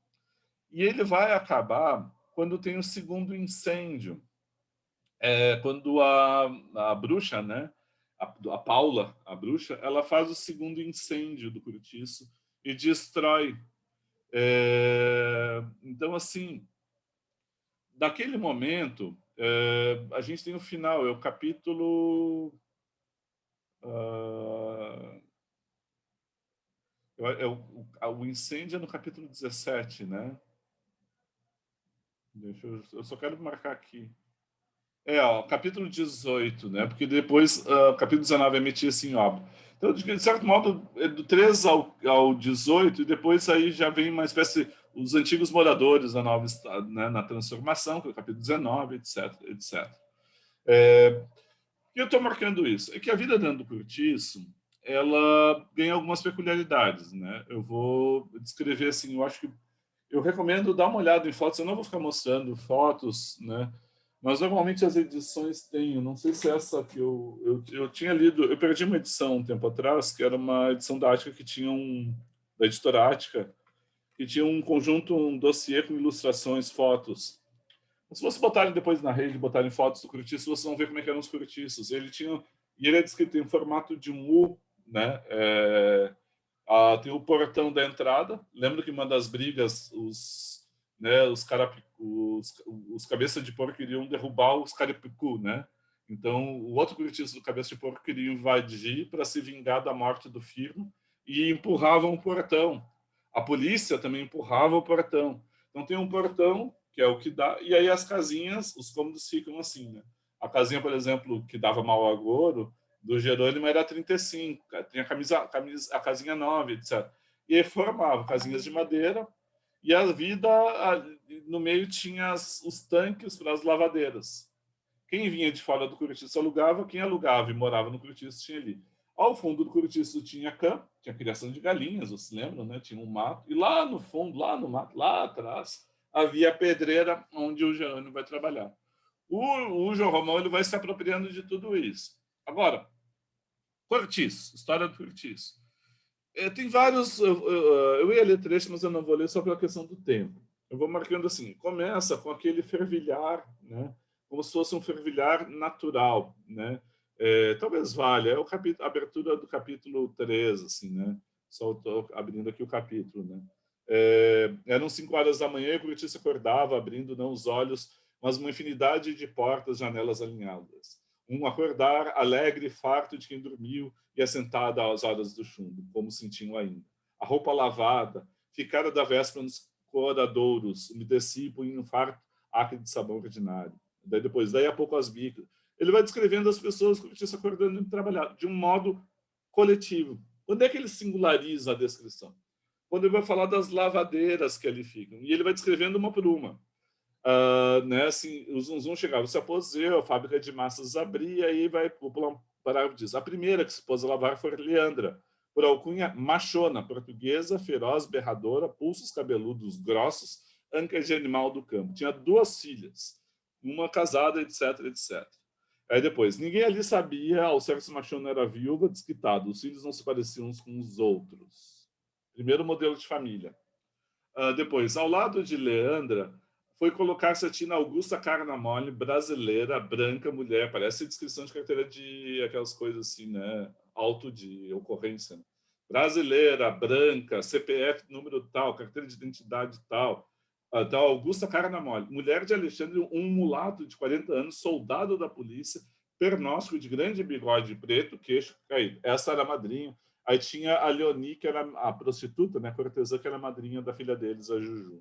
e ele vai acabar quando tem o segundo incêndio. Quando a bruxa, né, a Paula, a bruxa, ela faz o segundo incêndio do cortiço e destrói. Então, assim, daquele momento, a gente tem o final, é o capítulo. O incêndio é no capítulo 17, né? Eu só quero marcar aqui. Capítulo 18, né? Porque depois, o capítulo 19 é metia-se em obra. Então, de certo modo, é do 3 ao 18, e depois aí já vem uma espécie, os antigos moradores da nova estado, né? Na transformação, que é o capítulo 19, etc, etc. E eu estou marcando isso. É que a vida dentro do cortiço, ela ganha algumas peculiaridades, né? Eu vou descrever assim, eu acho que eu recomendo dar uma olhada em fotos. Eu não vou ficar mostrando fotos, né? Mas normalmente as edições têm. Eu não sei se essa que eu tinha lido. Eu perdi uma edição um tempo atrás, que era uma edição da Ática que tinha da editora Ática, que tinha um conjunto, um dossiê com ilustrações, fotos. Se vocês botarem depois na rede, botarem fotos do cortiço, vocês vão ver como é que eram os cortiços. E ele é descrito em formato de um U, né? Tem o portão da entrada. Lembro que uma das brigas, os cabeças de porco queriam derrubar os carapicu, né? Então, o outro cortiço do cabeça de porco queria invadir para se vingar da morte do Firmo e empurravam o portão. A polícia também empurrava o portão. Então, tem um portão, que é o que dá, e aí as casinhas, os cômodos ficam assim, né? A casinha, por exemplo, que dava mau agouro, do Jerônimo era 35, tinha a casinha 9, etc. E aí formava casinhas de madeira, e a vida, no meio tinha os tanques para as lavadeiras. Quem vinha de fora do cortiço alugava, quem alugava e morava no cortiço tinha ali. Ao fundo do cortiço tinha campo, tinha criação de galinhas, vocês lembram, né? Tinha um mato. E lá no fundo, lá no mato, lá atrás, havia a pedreira onde o Jeane vai trabalhar. O João Romão ele vai se apropriando de tudo isso. Agora, cortiço, história do cortiço. Tem vários. Eu ia ler trecho, mas eu não vou ler só pela questão do tempo. Eu vou marcando assim: começa com aquele fervilhar, né? Como se fosse um fervilhar natural, né? Talvez valha. É a abertura do capítulo 3, assim, né? Só estou abrindo aqui o capítulo, né? Eram 5 horas da manhã e o cortiço acordava, abrindo não os olhos, mas uma infinidade de portas, janelas alinhadas. Um acordar alegre e farto de quem dormiu e assentada às horas do chumbo, como sentiam ainda. A roupa lavada, ficara da véspera nos coradouros, umedecia e punha um farto acre de sabão ordinário. Daí a pouco as bicas. Ele vai descrevendo as pessoas que estão acordando e trabalhar de um modo coletivo. Quando é que ele singulariza a descrição? Quando ele vai falar das lavadeiras que ali ficam. E ele vai descrevendo uma por uma. Né, assim, o Zum Zum chegava, se aposeu, a fábrica de massas abria, e vai pular um parágrafo diz: a primeira que se pôs a lavar foi Leandra, por alcunha machona, portuguesa, feroz, berradora, pulsos cabeludos grossos, ancas de animal do campo. Tinha 2 filhas, uma casada, etc, etc. Aí depois, ninguém ali sabia ao certo se machona era viúva, desquitado. Os filhos não se pareciam uns com os outros. Primeiro modelo de família. Depois, ao lado de Leandra, foi colocar-se a Tina Augusta Carnamole, brasileira, branca, mulher. Parece descrição de carteira de aquelas coisas assim, né? Auto de ocorrência. Brasileira, branca, CPF número tal, carteira de identidade tal. Tal Augusta Carnamole, mulher de Alexandre, um mulato de 40 anos, soldado da polícia, pernóstico de grande bigode preto, queixo caído. Essa era a madrinha. Aí tinha a Leonie, que era a prostituta, né, a cortesã, que era a madrinha da filha deles, a Juju.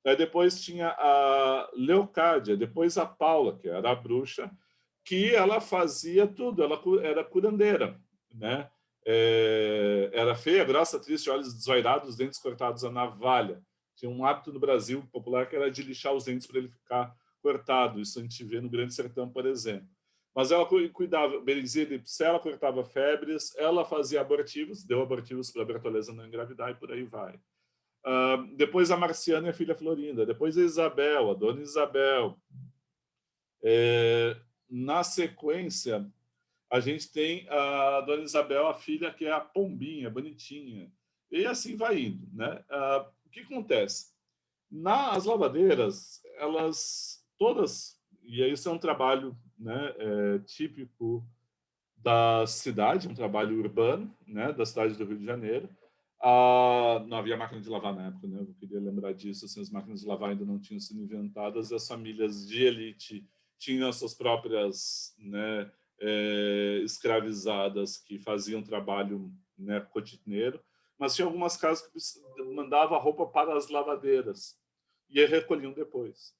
Aí depois tinha a Leocádia, depois a Paula, que era a bruxa, que ela fazia tudo, ela era curandeira, né? Era feia, grossa, triste, olhos desoirados, dentes cortados a navalha. Tinha um hábito no Brasil popular que era de lixar os dentes para ele ficar cortado. Isso a gente vê no Grande Sertão, por exemplo. Mas ela cuidava, benzia de ela cortava febres, ela fazia abortivos, deu abortivos para a Bertoleza não engravidar e por aí vai. Depois a Marciana e a filha Florinda, depois a Isabel, a dona Isabel. Na sequência, a gente tem a dona Isabel, a filha, que é a Pombinha, bonitinha. E assim vai indo, né? O que acontece? Nas lavadeiras, elas todas, e isso é um trabalho, né, típico da cidade, um trabalho urbano, né, da cidade do Rio de Janeiro. Não havia máquina de lavar na época, né? Eu queria lembrar disso. Assim, as máquinas de lavar ainda não tinham sido inventadas. As famílias de elite tinham as suas próprias, né, escravizadas que faziam trabalho, né, cotidiano. Mas tinha algumas casas que mandavam a roupa para as lavadeiras e recolhiam depois.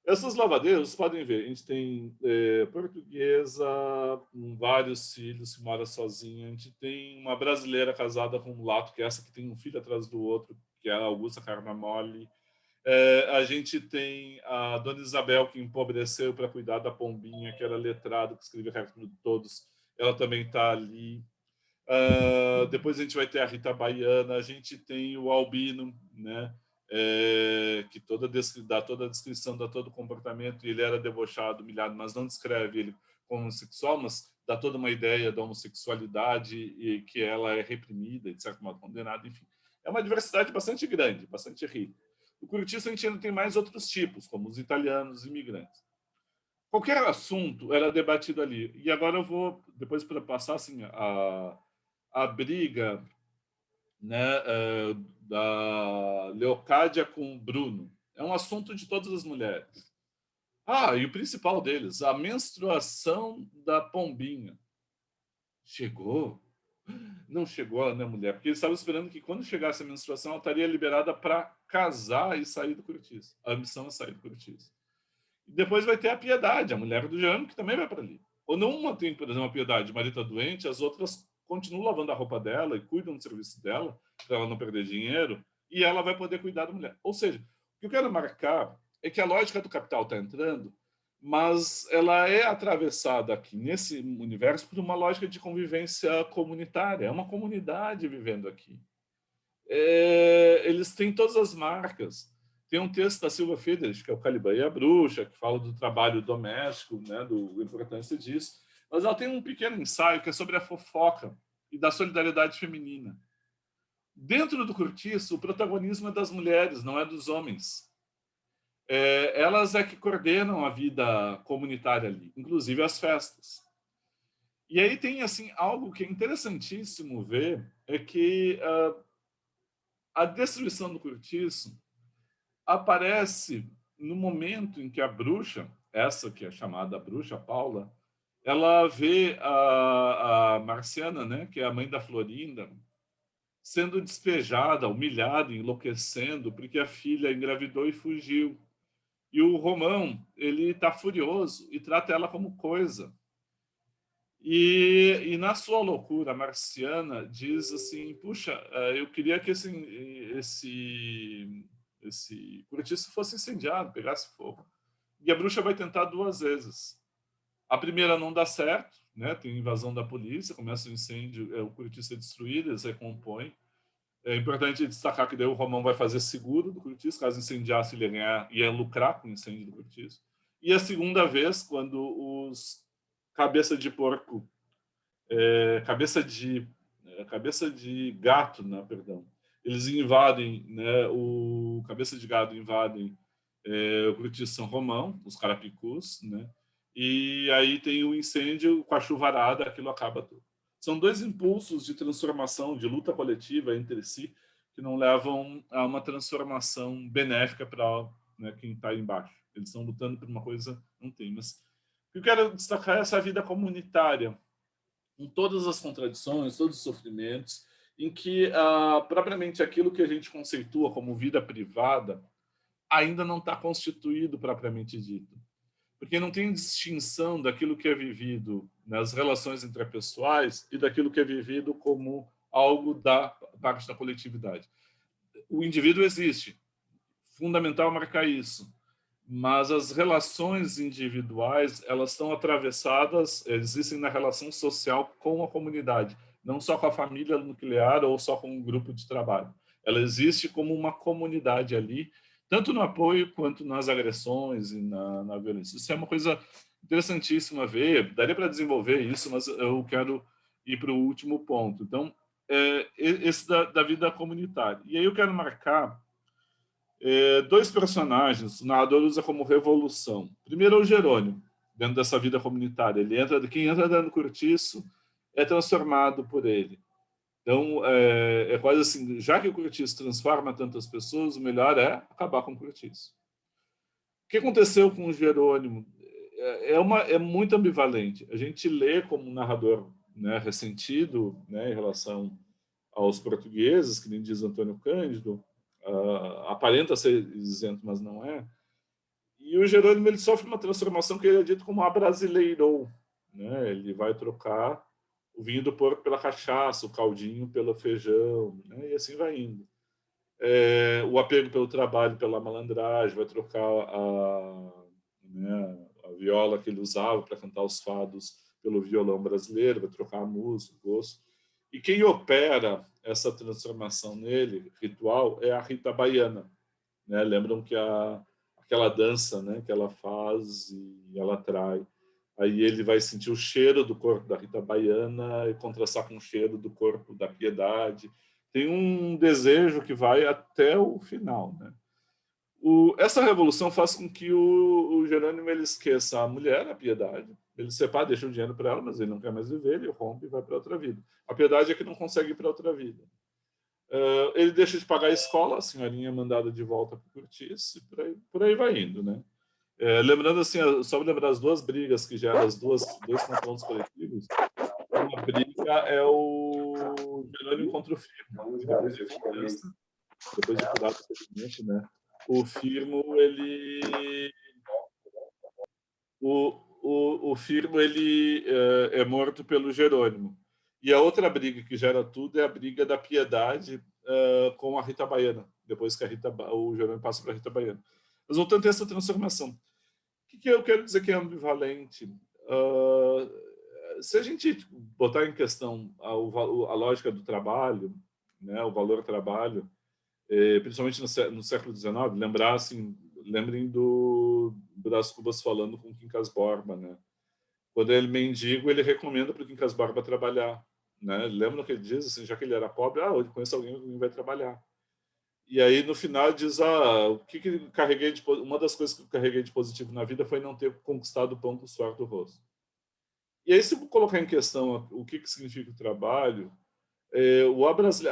Essas lavadeiras, vocês podem ver, a gente tem portuguesa, com vários filhos, que mora sozinha. A gente tem uma brasileira casada com um mulato, que é essa que tem um filho atrás do outro, que é a Augusta Carnamole. A gente tem a Dona Isabel, que empobreceu para cuidar da Pombinha, que era letrado, que escrevia carta de todos. Ela também está ali. Depois a gente vai ter a Rita Baiana, a gente tem o Albino, né? Que dá toda a descrição, dá todo o comportamento, e ele era debochado, humilhado, mas não descreve ele como homossexual, mas dá toda uma ideia da homossexualidade e que ela é reprimida, de certo modo condenada, enfim. É uma diversidade bastante grande, bastante rica. No Curtiço a gente ainda tem mais outros tipos, como os italianos, os imigrantes. Qualquer assunto era debatido ali. E agora eu vou, depois para passar assim, a briga, né, da Leocádia com o Bruno. É um assunto de todas as mulheres. E o principal deles, a menstruação da Pombinha. Chegou? Não chegou, né, mulher? Porque eles estavam esperando que quando chegasse a menstruação, ela estaria liberada para casar e sair do cortiço. A missão é sair do cortiço. E depois vai ter a Piedade, a mulher do Jeane, que também vai para ali. Ou não uma tem, por exemplo, a Piedade, o marido está doente, as outras continuam lavando a roupa dela e cuidam do serviço dela, para ela não perder dinheiro, e ela vai poder cuidar da mulher. Ou seja, o que eu quero marcar é que a lógica do capital está entrando mas ela é atravessada aqui, nesse universo, por uma lógica de convivência comunitária. É uma comunidade vivendo aqui. Eles têm todas as marcas. Tem um texto da Silva Friedrich, que é o Caliban e a Bruxa, que fala do trabalho doméstico, né, da importância disso. Mas ela tem um pequeno ensaio que é sobre a fofoca e da solidariedade feminina. Dentro do Cortiço, o protagonismo é das mulheres, não é dos homens. Elas é que coordenam a vida comunitária ali, inclusive as festas. E aí tem assim algo que é interessantíssimo ver, é que a destruição do Cortiço aparece no momento em que a bruxa, essa que é chamada bruxa Paula, ela vê a Marciana, né, que é a mãe da Florinda, sendo despejada, humilhada, enlouquecendo, porque a filha engravidou e fugiu. E o Romão, ele está furioso e trata ela como coisa. E na sua loucura, a Marciana diz assim, puxa, eu queria que esse cortiço fosse incendiado, pegasse fogo. E a bruxa vai tentar 2 vezes. A primeira não dá certo, né? Tem invasão da polícia, começa o incêndio, o cortiço é destruído, eles recompõem. É importante destacar que daí o Romão vai fazer seguro do cortiço, caso incendiasse ele ia lucrar com o incêndio do cortiço. E a segunda vez, quando os cabeça de porco, cabeça de gato, né, perdão, eles invadem, né, o cabeça de gado invadem o cortiço São Romão, os carapicus, né, e aí tem o incêndio com a chuvarada, aquilo acaba tudo. São 2 impulsos de transformação, de luta coletiva entre si, que não levam a uma transformação benéfica para, né, quem está embaixo. Eles estão lutando por uma coisa, não tem. Mas o que eu quero destacar é essa vida comunitária, com todas as contradições, todos os sofrimentos, em que propriamente aquilo que a gente conceitua como vida privada ainda não está constituído propriamente dito. Porque não tem distinção daquilo que é vivido nas relações interpessoais e daquilo que é vivido como algo da parte da coletividade. O indivíduo existe, fundamental marcar isso, mas as relações individuais, elas estão atravessadas, existem na relação social com a comunidade, não só com a família nuclear ou só com um grupo de trabalho. Ela existe como uma comunidade ali, tanto no apoio quanto nas agressões e na violência. Isso é uma coisa interessantíssima ver, daria para desenvolver isso, mas eu quero ir para o último ponto. Então, esse da vida comunitária. E aí eu quero marcar 2 personagens, o narrador usa como revolução. Primeiro é o Jerônimo, dentro dessa vida comunitária. Quem entra dentro do cortiço é transformado por ele. Então, é quase assim, já que o cortiço transforma tantas pessoas, o melhor é acabar com o cortiço. O que aconteceu com o Jerônimo é muito ambivalente. A gente lê como um narrador, né, ressentido, né, em relação aos portugueses, que nem diz Antônio Cândido, aparenta ser isento, mas não é. E o Jerônimo ele sofre uma transformação que ele é dito como abrasileirou, né? Ele vai trocar o vinho do porco pela cachaça, o caldinho pelo feijão, né? E assim vai indo. O apego pelo trabalho, pela malandragem, vai trocar né, a viola que ele usava para cantar os fados pelo violão brasileiro, vai trocar a música, o gosto. E quem opera essa transformação nele, ritual, é a Rita Baiana. Né? Lembram que aquela dança, né, que ela faz e ela atrai. Aí ele vai sentir o cheiro do corpo da Rita Baiana e contrastar com o cheiro do corpo da Piedade. Tem um desejo que vai até o final. Né? Essa revolução faz com que o Jerônimo ele esqueça a mulher, a Piedade. Ele separa, deixa o dinheiro para ela, mas ele não quer mais viver, ele rompe e vai para outra vida. A Piedade é que não consegue ir para outra vida. Ele deixa de pagar a escola, a senhorinha é mandada de volta para o Cortiço, e por aí vai indo. Né? Lembrando assim, só lembrar as 2 brigas que geram os 2 confrontos coletivos. Uma briga é o Jerônimo contra o Firmo, que depois de vingança, depois de curar do sofrimento, né? O Firmo, o Firmo, ele é morto pelo Jerônimo. E a outra briga que gera tudo é a briga da Piedade com a Rita Baiana, depois que o Jerônimo passa para a Rita Baiana. Mas voltando a essa transformação. que eu quero dizer que é ambivalente? Se a gente botar em questão a lógica do trabalho, né, o valor trabalho, principalmente no século XIX, lembrem do Brás Cubas falando com o Quincas Borba, né? Quando ele é mendigo, ele recomenda para o Quincas Borba trabalhar, né? Lembra que ele diz, assim, já que ele era pobre, eu conheço alguém que vai trabalhar. E aí, no final, diz, que carreguei uma das coisas que eu carreguei de positivo na vida foi não ter conquistado o pão com o suor do rosto. E aí, se colocar em questão o que significa o trabalho,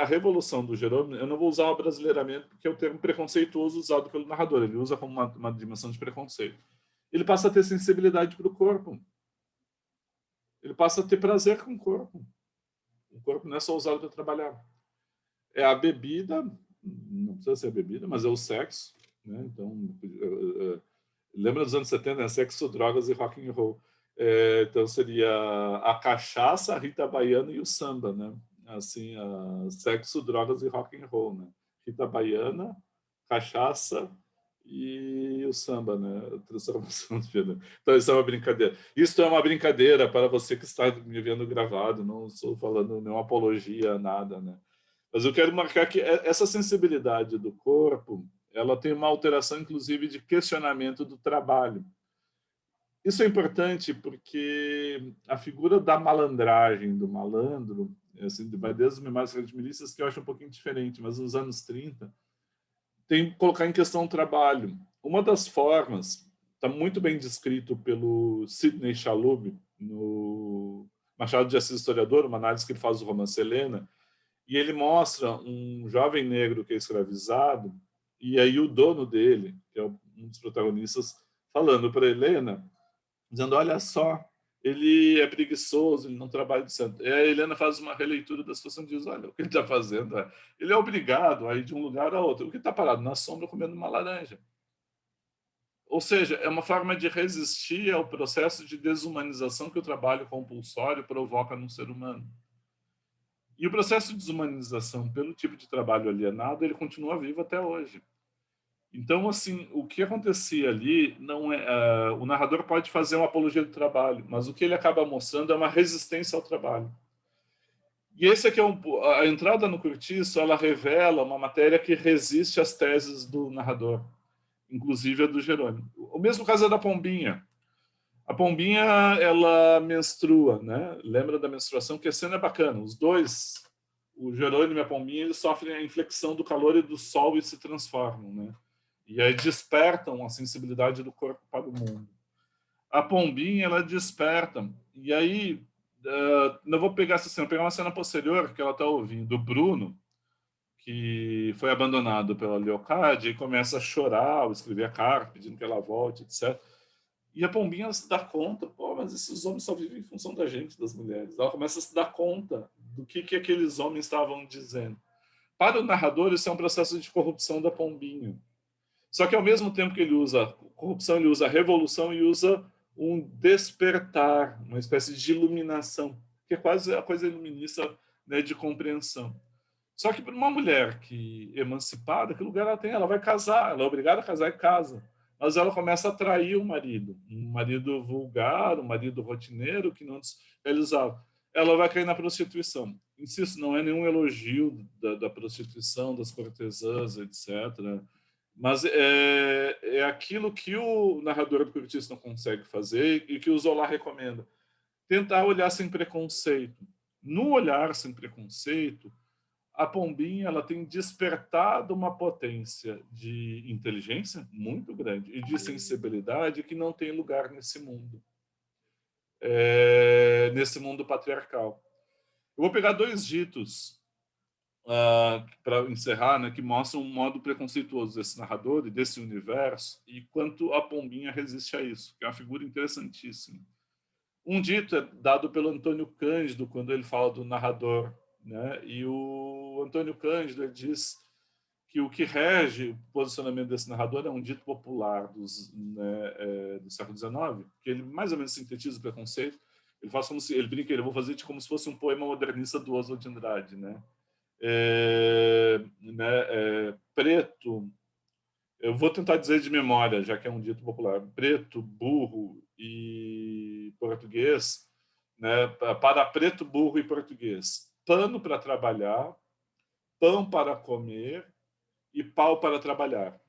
a revolução do Jerônimo, eu não vou usar o abrasileiramento porque é o termo preconceituoso usado pelo narrador, ele usa como uma dimensão de preconceito. Ele passa a ter sensibilidade para o corpo. Ele passa a ter prazer com o corpo. O corpo não é só usado para trabalhar. É a bebida, não precisa ser a bebida, mas é o sexo, né? Então, lembra dos anos 70, né? Sexo, drogas e rock and roll. Então seria a cachaça, a Rita Baiana e o samba, né? Assim, sexo, drogas e rock and roll, né? Rita Baiana, cachaça e o samba, né? Transformação de vida. Então isso é uma brincadeira. Isso é uma brincadeira para você que está me vendo gravado. Não estou falando nenhuma apologia, nada, né? Mas eu quero marcar que essa sensibilidade do corpo, ela tem uma alteração, inclusive, de questionamento do trabalho. Isso é importante porque a figura da malandragem, do malandro, assim, vai desde os Memórias Milícias, que eu acho um pouquinho diferente, mas nos anos 30, tem que colocar em questão o trabalho. Uma das formas, está muito bem descrito pelo Sidney Chalhoub, no Machado de Assis Historiador, uma análise que ele faz do romance Helena, e ele mostra um jovem negro que é escravizado, e aí o dono dele, que é um dos protagonistas, falando para Helena, dizendo, olha só, ele é preguiçoso, ele não trabalha de certo. E a Helena faz uma releitura da situação e diz, olha, o que ele está fazendo ele é obrigado a ir de um lugar a outro. O que está parado na sombra comendo uma laranja. Ou seja, é uma forma de resistir ao processo de desumanização que o trabalho compulsório provoca no ser humano. E o processo de desumanização pelo tipo de trabalho alienado, ele continua vivo até hoje. Então, assim, o que acontecia ali não é... o narrador pode fazer uma apologia do trabalho, mas o que ele acaba mostrando é uma resistência ao trabalho. E esse aqui a entrada no Cortiço, ela revela uma matéria que resiste às teses do narrador, inclusive a do Jerônimo. O mesmo caso é da Pombinha. A Pombinha, ela menstrua, né? Lembra da menstruação, que a cena é bacana. Os dois, o Jerônimo e a Pombinha, eles sofrem a inflexão do calor e do sol e se transformam, né? E aí despertam a sensibilidade do corpo para o mundo. A Pombinha, ela desperta. E aí, não vou pegar essa cena, vou pegar uma cena posterior que ela está ouvindo. O Bruno, que foi abandonado pela Leocádia e começa a chorar, ao escrever a carta, pedindo que ela volte, etc. E a Pombinha se dá conta, pô, mas esses homens só vivem em função da gente, das mulheres. Ela começa a se dar conta do que aqueles homens estavam dizendo. Para o narrador, isso é um processo de corrupção da Pombinha. Só que, ao mesmo tempo que ele usa corrupção, ele usa revolução e usa um despertar, uma espécie de iluminação, que é quase a coisa iluminista, né, de compreensão. Só que para uma mulher que emancipada, que lugar ela tem? Ela vai casar, ela é obrigada a casar e casa. Mas ela começa a atrair um marido vulgar, um marido rotineiro que não realizava. Ela vai cair na prostituição. Insisto, não é nenhum elogio da prostituição, das cortesãs, etc. Mas é aquilo que o narrador do Cortiço não consegue fazer e que o Zola recomenda. Tentar olhar sem preconceito. No olhar sem preconceito, a Pombinha ela tem despertado uma potência de inteligência muito grande e de sensibilidade que não tem lugar nesse mundo patriarcal. Eu vou pegar dois ditos para encerrar, né, que mostram um modo preconceituoso desse narrador e desse universo e quanto a Pombinha resiste a isso, que é uma figura interessantíssima. Um dito é dado pelo Antônio Cândido quando ele fala do narrador, né? E o Antônio Cândido ele diz que o que rege o posicionamento desse narrador é um dito popular do século XIX, que ele mais ou menos sintetiza o preconceito. Ele faz como se ele brinca, ele vou fazer como se fosse um poema modernista do Oswald de Andrade, né? Preto Eu vou tentar dizer de memória, já que é um dito popular: preto, burro e português, né? Para preto, burro e português, pano para trabalhar, pão para comer e pau para trabalhar.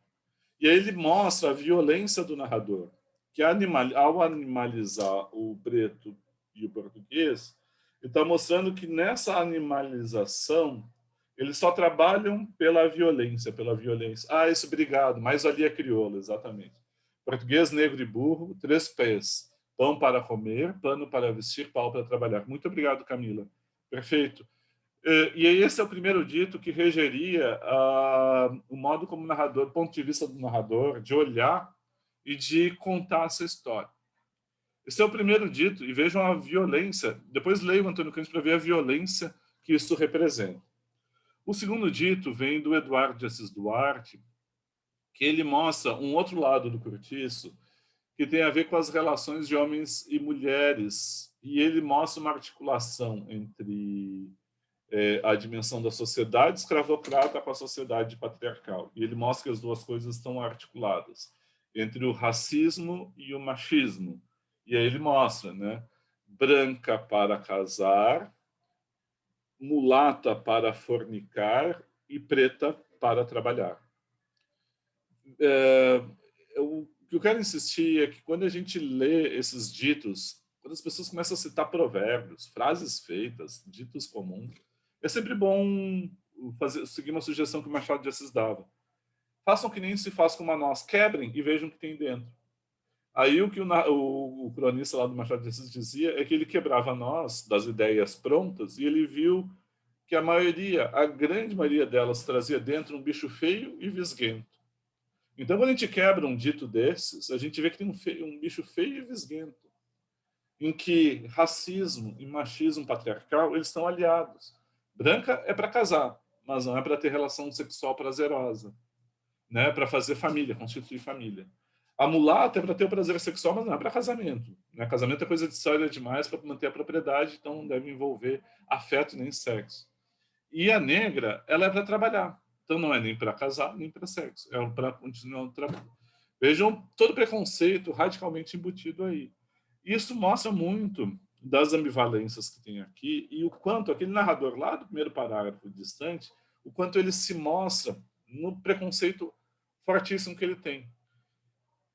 E aí ele mostra a violência do narrador, que ao animalizar o preto e o português, ele está mostrando que nessa animalização eles só trabalham pela violência, pela violência. Ah, isso, obrigado, mas ali é crioulo, exatamente. Português, negro e burro, 3 P's. Pão para comer, pano para vestir, pau para trabalhar. Muito obrigado, Camila. Perfeito. E aí esse é o primeiro dito que regeria o modo como o narrador, do ponto de vista do narrador, de olhar e de contar essa história. Esse é o primeiro dito, e vejam a violência. Depois leio o Antônio Cândido para ver a violência que isso representa. O segundo dito vem do Eduardo de Assis Duarte, que ele mostra um outro lado do cortiço, que tem a ver com as relações de homens e mulheres, e ele mostra uma articulação entre a dimensão da sociedade escravocrata com a sociedade patriarcal. E ele mostra que as duas coisas estão articuladas entre o racismo e o machismo. E aí ele mostra, né? Branca para casar, mulata para fornicar e preta para trabalhar. O que eu quero insistir é que quando a gente lê esses ditos, quando as pessoas começam a citar provérbios, frases feitas, ditos comuns, é sempre bom seguir uma sugestão que o Machado de Assis dava. Façam que nem se faz com nós, quebrem e vejam o que tem dentro. Aí o que o cronista lá do Machado de Assis dizia é que ele quebrava nós das ideias prontas e ele viu que a grande maioria delas trazia dentro um bicho feio e visguento. Então, quando a gente quebra um dito desses, a gente vê que tem um bicho feio e visguento, em que racismo e machismo patriarcal eles estão aliados. Branca é para casar, mas não é para ter relação sexual prazerosa, né? Para fazer família, constituir família. A mulata é para ter o prazer sexual, mas não é para casamento. Né? Casamento é coisa de séria demais para manter a propriedade, então não deve envolver afeto nem sexo. E a negra, ela é para trabalhar. Então não é nem para casar, nem para sexo. É para continuar o trabalho. Vejam todo o preconceito radicalmente embutido aí. Isso mostra muito das ambivalências que tem aqui e o quanto aquele narrador lá do primeiro parágrafo distante, o quanto ele se mostra no preconceito fortíssimo que ele tem.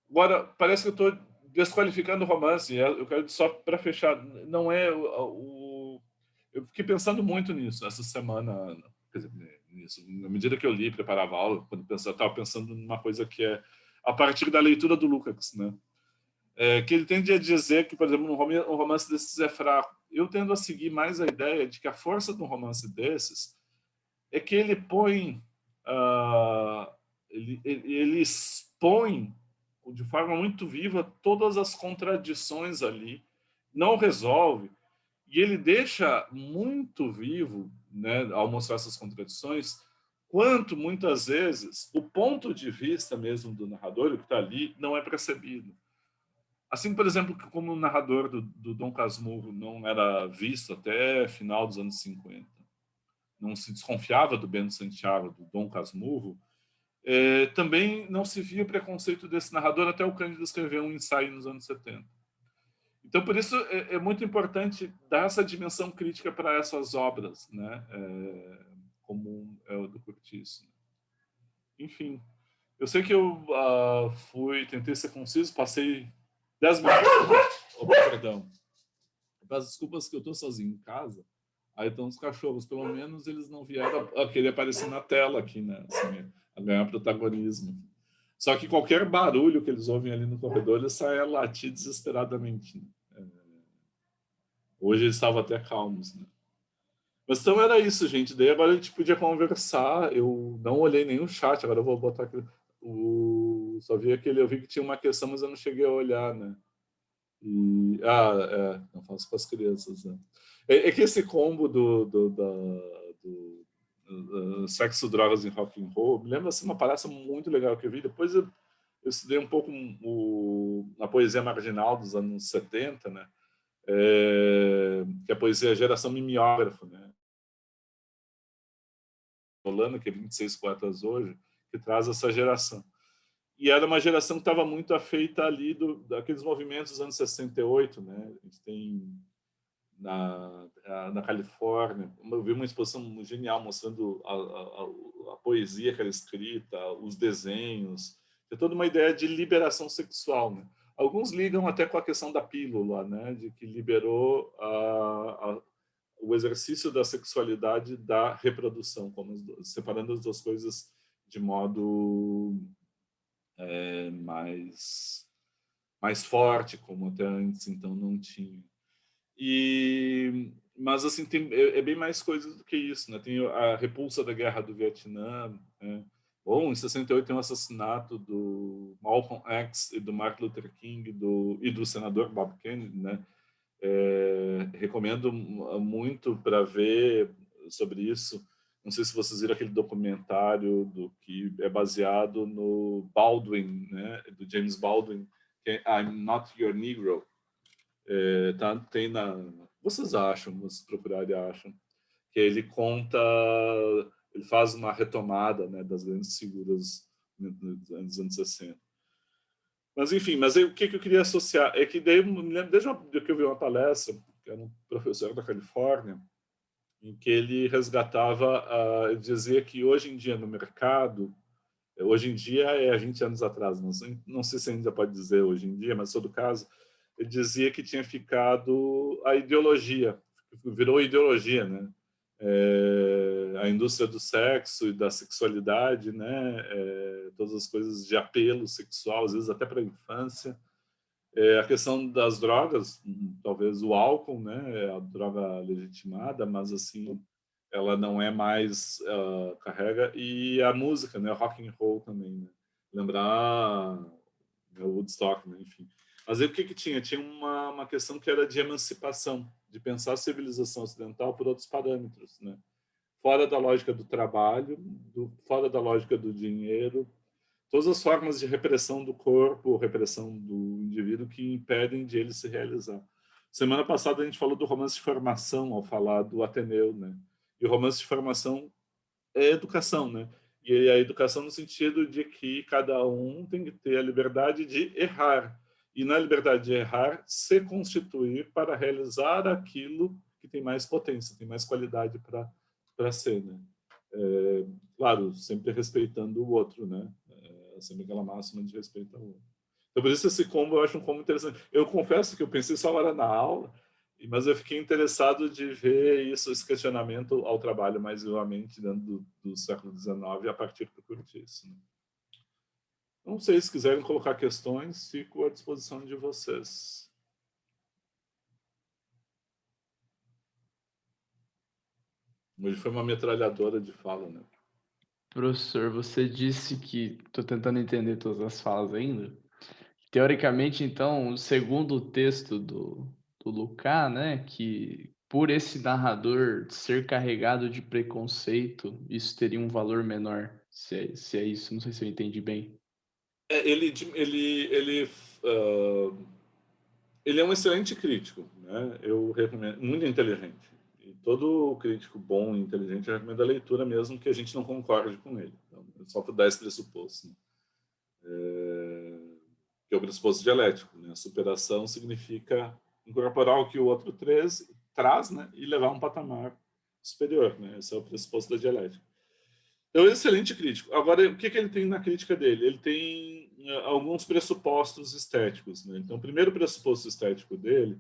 Agora, parece que eu estou desqualificando o romance. Eu quero só para fechar, não é eu fiquei pensando muito nisso essa semana, quer dizer, nisso, na medida que eu li, preparava a aula, quando estava pensando numa coisa que é a partir da leitura do Lukács, né? Que ele tende a dizer que, por exemplo, um romance desses é fraco. Eu tendo a seguir mais a ideia de que a força de um romance desses é que ele põe, ele expõe de forma muito viva todas as contradições ali, não resolve, e ele deixa muito vivo, né, ao mostrar essas contradições, quanto muitas vezes o ponto de vista mesmo do narrador, o que está ali, não é percebido. Assim, por exemplo, como o narrador do Dom Casmurro não era visto até final dos anos 50, não se desconfiava do Bento Santiago, do Dom Casmurro, também não se via o preconceito desse narrador até o Cândido escrever um ensaio nos anos 70. Então, por isso, é muito importante dar essa dimensão crítica para essas obras, né? Como é o do Cortiço. Enfim, eu sei que eu tentei ser conciso, passei 10 minutos. Opa, perdão. Peço desculpas que eu estou sozinho em casa. Aí estão os cachorros, pelo menos eles não vieram a querer aparecer na tela aqui, né? Assim, a ganhar protagonismo. Só que qualquer barulho que eles ouvem ali no corredor, eles saem a latir desesperadamente. Né? Hoje eles estavam até calmos, né? Mas então era isso, gente. Daí agora a gente podia conversar. Eu não olhei nenhum chat, agora eu vou botar aqui. Só vi aquele, eu vi que tinha uma questão, mas eu não cheguei a olhar, né? Não faço com as crianças, né? É que esse combo do sexo, drogas e rock and roll me lembra assim, uma palestra muito legal que eu vi. Depois eu estudei um pouco a poesia marginal dos anos 70, né? Que é a poesia Geração Mimeógrafo, né? Holanda, que é 26 poetas hoje, que traz essa geração. e era uma geração que estava muito afeita ali daqueles movimentos dos anos 68, né? A gente tem na Califórnia, eu vi uma exposição genial mostrando a poesia que era escrita, os desenhos, tem toda uma ideia de liberação sexual, né? Alguns ligam até com a questão da pílula, né? De que liberou o exercício da sexualidade da reprodução, como separando as duas coisas de modo mais forte, como até antes então não tinha. Mas assim é bem mais coisas do que isso, né? Tem a repulsa da guerra do Vietnã, né? Bom, em 68 tem o assassinato do Malcolm X e do Martin Luther King e do senador Bob Kennedy, né? Recomendo muito para ver sobre isso. Não sei se vocês viram aquele documentário que é baseado no Baldwin, né? Do James Baldwin, que é I'm Not Your Negro. Tem vocês acham, vocês procurarem acham, que ele conta, ele faz uma retomada, né, das grandes figuras dos anos 60. Mas enfim, o que eu queria associar é que daí eu me lembro desde que eu vi uma palestra, que era um professor da Califórnia, em que ele resgatava, ele dizia que hoje em dia no mercado, hoje em dia é 20 anos atrás, não sei se ainda pode dizer hoje em dia, mas em todo caso, ele dizia que tinha ficado a ideologia, virou ideologia, né? A indústria do sexo e da sexualidade, né? Todas as coisas de apelo sexual, às vezes até para a infância. A questão das drogas, talvez o álcool, né? É a droga legitimada, mas assim ela não é mais carrega, e a música, né? Rock and roll também, né? Lembrar o Woodstock, né? Enfim. Mas aí o que tinha? Tinha uma questão que era de emancipação, de pensar a civilização ocidental por outros parâmetros, né? Fora da lógica do trabalho, fora da lógica do dinheiro, todas as formas de repressão do corpo, repressão do indivíduo que impedem de ele se realizar. Semana passada a gente falou do romance de formação ao falar do Ateneu, né? E o romance de formação é educação, né? E a educação no sentido de que cada um tem que ter a liberdade de errar. E na liberdade de errar, se constituir para realizar aquilo que tem mais potência, tem mais qualidade para ser, né? Claro, sempre respeitando o outro, né? Sempre aquela máxima de respeito ao outro. Então, por isso esse combo eu acho um combo interessante. Eu confesso que eu pensei só agora na aula, mas eu fiquei interessado de ver isso, esse questionamento ao trabalho mais vivamente dentro do século XIX a partir do Curtiço. Né? Não sei se quiserem colocar questões, fico à disposição de vocês. Hoje foi uma metralhadora de fala, né? Professor, você disse que estou tentando entender todas as falas ainda. Teoricamente, então, segundo o texto do Lucas, né, que por esse narrador ser carregado de preconceito, isso teria um valor menor. Se é isso, não sei se eu entendi bem. Ele é um excelente crítico, né? Eu recomendo, muito inteligente. E todo crítico bom e inteligente eu recomendo a leitura mesmo que a gente não concorde com ele. Então, só para dar esse pressuposto. Né? Que é o pressuposto dialético. Né? A superação significa incorporar o que o outro traz, né? E levar a um patamar superior. Né? Esse é o pressuposto da dialética. Então, é um excelente crítico. Agora, o que ele tem na crítica dele? Ele tem alguns pressupostos estéticos. Né? Então, o primeiro pressuposto estético dele,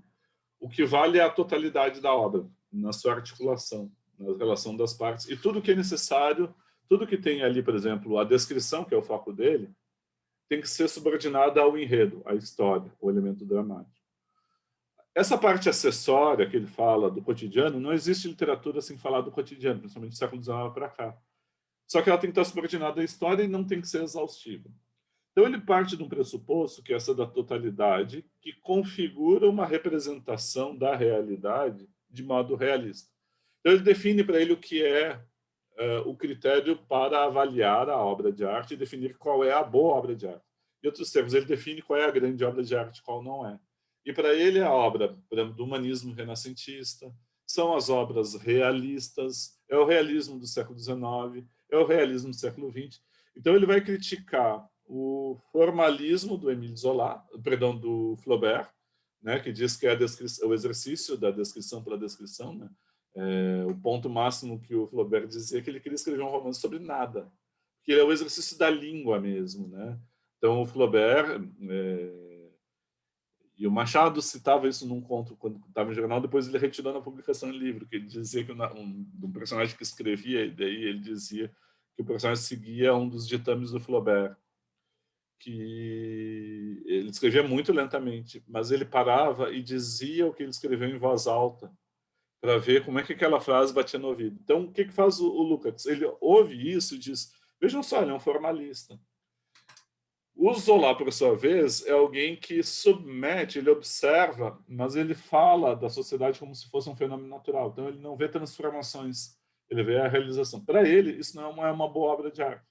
o que vale é a totalidade da obra, na sua articulação, na relação das partes. E tudo que é necessário, tudo que tem ali, por exemplo, a descrição, que é o foco dele, tem que ser subordinada ao enredo, à história, ao elemento dramático. Essa parte acessória que ele fala do cotidiano, não existe literatura sem falar do cotidiano, principalmente do século XIX para cá. Só que ela tem que estar subordinada à história e não tem que ser exaustiva. Então ele parte de um pressuposto, que é essa da totalidade, que configura uma representação da realidade de modo realista. Então ele define para ele o que é o critério para avaliar a obra de arte e definir qual é a boa obra de arte. Em outros termos, ele define qual é a grande obra de arte e qual não é. E para ele a obra, por exemplo, do humanismo renascentista, são as obras realistas, é o realismo do século XIX, é o realismo do século XX. Então ele vai criticar o formalismo do Émile Zola, perdão, do Flaubert, né, que diz que é o exercício da descrição pela descrição, né? O ponto máximo que o Flaubert dizia é que ele queria escrever um romance sobre nada, que é o exercício da língua mesmo, né? Então o Flaubert e o Machado citava isso num conto quando estava em jornal, depois ele retirou na publicação do livro, que ele dizia que um personagem que escrevia, e daí ele dizia que o personagem seguia um dos ditames do Flaubert, que ele escrevia muito lentamente, mas ele parava e dizia o que ele escreveu em voz alta, para ver como é que aquela frase batia no ouvido. Então, o que faz o Lukács? Ele ouve isso e diz, vejam só, ele é um formalista. O Zola, por sua vez, é alguém que submete, ele observa, mas ele fala da sociedade como se fosse um fenômeno natural. Então, ele não vê transformações, ele vê a realização. Para ele, isso não é uma boa obra de arte.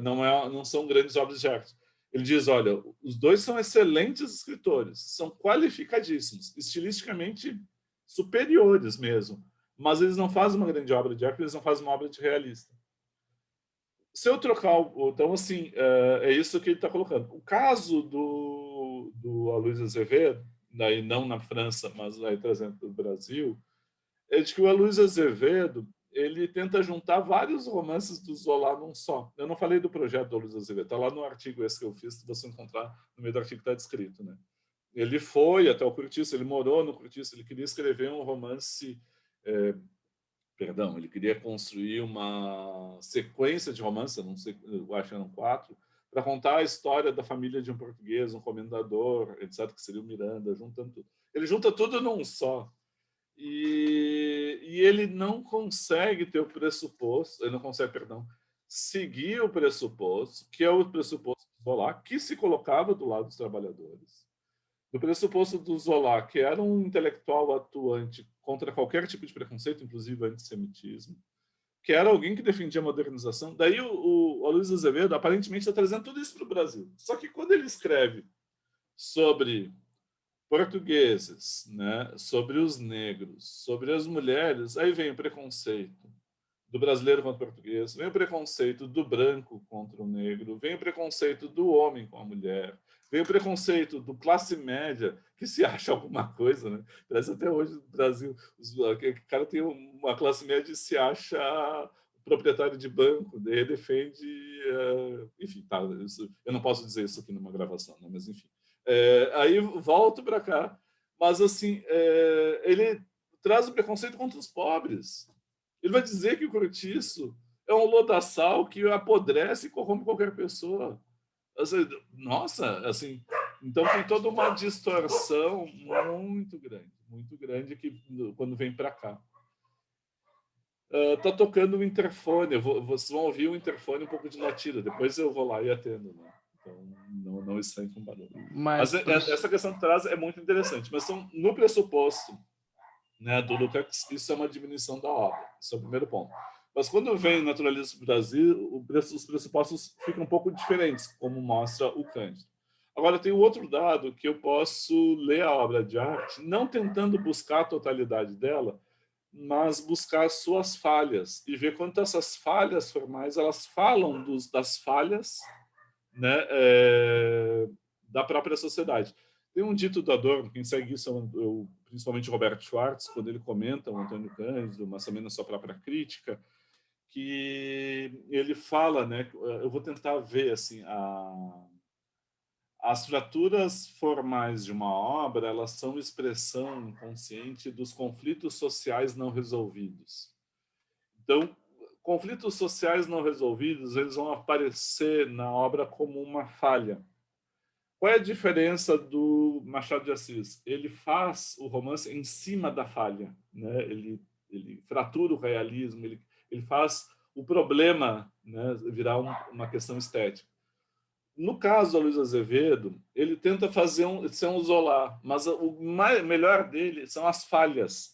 Não são grandes obras de arte. Ele diz, olha, os dois são excelentes escritores, são qualificadíssimos, estilisticamente superiores mesmo, mas eles não fazem uma grande obra de arte, eles não fazem uma obra de realista. Se eu trocar então, assim, é isso que ele está colocando. O caso do Aloysio Azevedo, daí não na França, mas aí trazendo para o Brasil, é de que o Aloysio Azevedo ele tenta juntar vários romances do Zola num só. Eu não falei do projeto do Aloysio Azevedo, está lá no artigo esse que eu fiz, que você encontrar no meio do artigo está descrito, né? Ele foi até o Curtiço, ele morou no Curtiço, ele queria escrever um romance, ele queria construir uma sequência de romances, não sei, eu acho que eram 4, para contar a história da família de um português, um comendador, etc., que seria o Miranda, juntando tudo. Ele junta tudo num só. E ele não consegue ter o pressuposto, ele não consegue, seguir o pressuposto, que é o pressuposto do Zola, que se colocava do lado dos trabalhadores, do pressuposto do Zola, que era um intelectual atuante contra qualquer tipo de preconceito, inclusive antissemitismo, que era alguém que defendia a modernização. Daí o Aloysio Azevedo aparentemente está trazendo tudo isso para o Brasil. Só que quando ele escreve sobre portugueses, né, sobre os negros, sobre as mulheres, aí vem o preconceito do brasileiro contra o português, vem o preconceito do branco contra o negro, vem o preconceito do homem com a mulher, vem o preconceito do classe média, que se acha alguma coisa, né? Parece até hoje no Brasil, o cara tem uma classe média e se acha proprietário de banco, daí defende... enfim, tá, eu não posso dizer isso aqui numa gravação, né? Mas enfim. Aí volto para cá. Mas, assim, ele traz o preconceito contra os pobres. Ele vai dizer que o cortiço é um lodaçal que apodrece e corrompe qualquer pessoa. Assim, nossa, assim, então tem toda uma distorção muito grande que quando vem para cá. Tá tocando o interfone, vocês vão ouvir o interfone um pouco de latida, depois eu vou lá e atendo, né? Então não estranhe com barulho. Mas essa questão que traz é muito interessante, mas no pressuposto, né, do Lukács, isso é uma diminuição da obra, esse é o primeiro ponto. Mas quando vem o naturalismo do Brasil, os pressupostos ficam um pouco diferentes, como mostra o Cândido. Agora, tem o outro dado que eu posso ler a obra de arte, não tentando buscar a totalidade dela, mas buscar suas falhas e ver quanto essas falhas formais elas falam das falhas, né, da própria sociedade. Tem um dito do Adorno, quem segue isso, principalmente Roberto Schwartz, quando ele comenta o Antônio Cândido, mas também na sua própria crítica, que ele fala, né, eu vou tentar ver assim, as fraturas formais de uma obra, elas são expressão inconsciente dos conflitos sociais não resolvidos. Então, conflitos sociais não resolvidos, eles vão aparecer na obra como uma falha. Qual é a diferença do Machado de Assis? Ele faz o romance em cima da falha, né? Ele fratura o realismo, ele faz o problema, né, virar uma questão estética. No caso do Aloysio Azevedo, ele tenta ser um Zola, mas o melhor dele são as falhas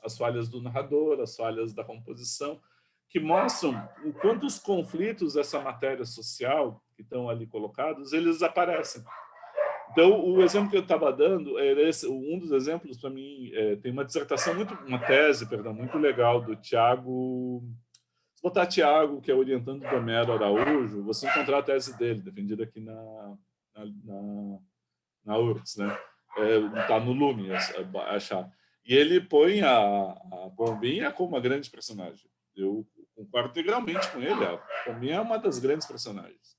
do narrador, as falhas da composição, que mostram o quanto os conflitos dessa matéria social que estão ali colocados, eles aparecem. Então, o exemplo que eu estava dando, um dos exemplos, para mim, tem uma tese, muito legal do Tiago, botar Tiago, que é orientando do Homero Araújo, você encontrar a tese dele, defendida aqui na URGS, né? Tá no Lume, achar. E ele põe a Pombinha como uma grande personagem. Eu concordo integralmente com ele. A Pombinha é uma das grandes personagens.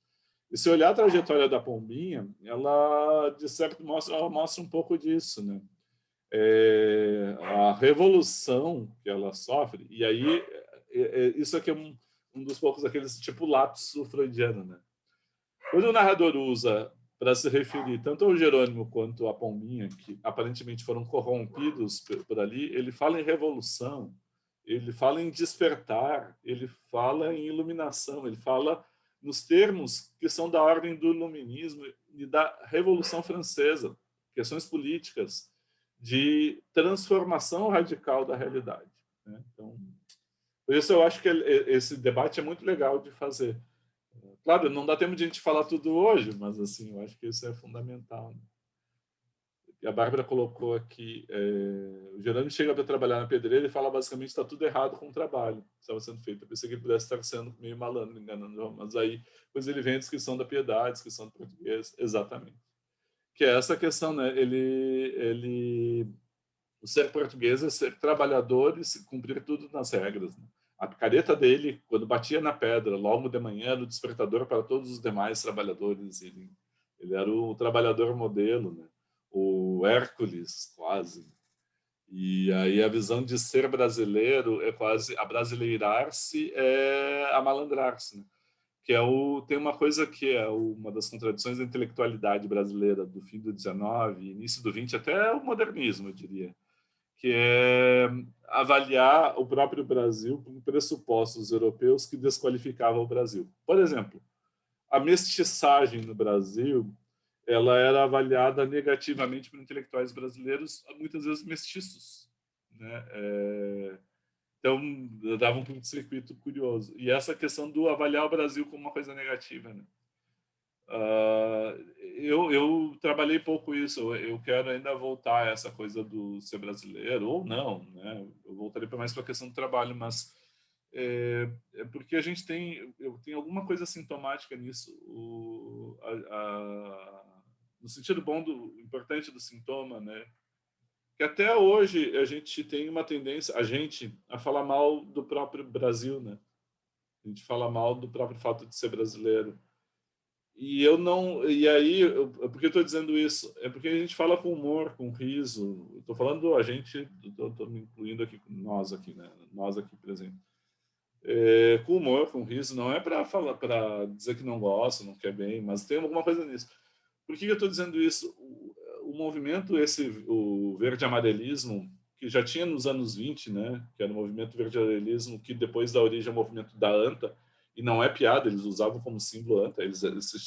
E se olhar a trajetória da Pombinha, ela, de certo modo, ela mostra um pouco disso, né? A revolução que ela sofre, e aí isso aqui é um dos poucos aqueles tipo lapso freudiano, né? Quando o narrador usa para se referir tanto ao Jerônimo quanto à Pombinha, que aparentemente foram corrompidos por ali, ele fala em revolução, ele fala em despertar, ele fala em iluminação, ele fala nos termos que são da ordem do iluminismo e da Revolução Francesa, questões políticas de transformação radical da realidade, né? Então, por isso eu acho que esse debate é muito legal de fazer. Claro, não dá tempo de a gente falar tudo hoje, mas assim, eu acho que isso é fundamental, né? A Bárbara colocou aqui, o Gerando chega para trabalhar na pedreira e fala basicamente está tudo errado com o trabalho que estava sendo feito. Eu pensei que ele pudesse estar sendo meio malandro, enganando, mas aí depois ele vem a descrição da piedade, descrição do português, exatamente. Que é essa questão, né? O ser português é ser trabalhador e se cumprir tudo nas regras, né? A picareta dele, quando batia na pedra, logo de manhã, era o despertador para todos os demais trabalhadores. Ele era o trabalhador modelo, né? O Hércules, quase. E aí a visão de ser brasileiro é quase abrasileirar-se, é amalandrar-se, né? Que tem uma coisa que é uma das contradições da intelectualidade brasileira do fim do 19, início do 20, até o modernismo, eu diria, que é avaliar o próprio Brasil por pressupostos europeus que desqualificavam o Brasil. Por exemplo, a mestiçagem no Brasil, ela era avaliada negativamente por intelectuais brasileiros, muitas vezes mestiços, né? Então, dava um circuito curioso. E essa questão do avaliar o Brasil como uma coisa negativa, né? Eu trabalhei pouco isso. Eu quero ainda voltar a essa coisa do ser brasileiro, ou não, né? Eu voltarei mais para a questão do trabalho, mas porque a gente eu tenho alguma coisa sintomática nisso. No sentido bom, importante do sintoma, né? Que até hoje a gente tem uma tendência, a falar mal do próprio Brasil, né? A gente fala mal do próprio fato de ser brasileiro. E eu não. E aí, por que eu estou dizendo isso? É porque a gente fala com humor, com riso. Estou falando a gente, estou me incluindo aqui, nós aqui, né? Nós aqui presentes. Com humor, com riso, não é para falar, para dizer que não gosta, não quer bem, mas tem alguma coisa nisso. Por que eu estou dizendo isso? O movimento, o verde-amarelismo, que já tinha nos anos 20, né? Que era o movimento verde-amarelismo, que depois dá origem ao movimento da ANTA, e não é piada, eles usavam como símbolo anta, eles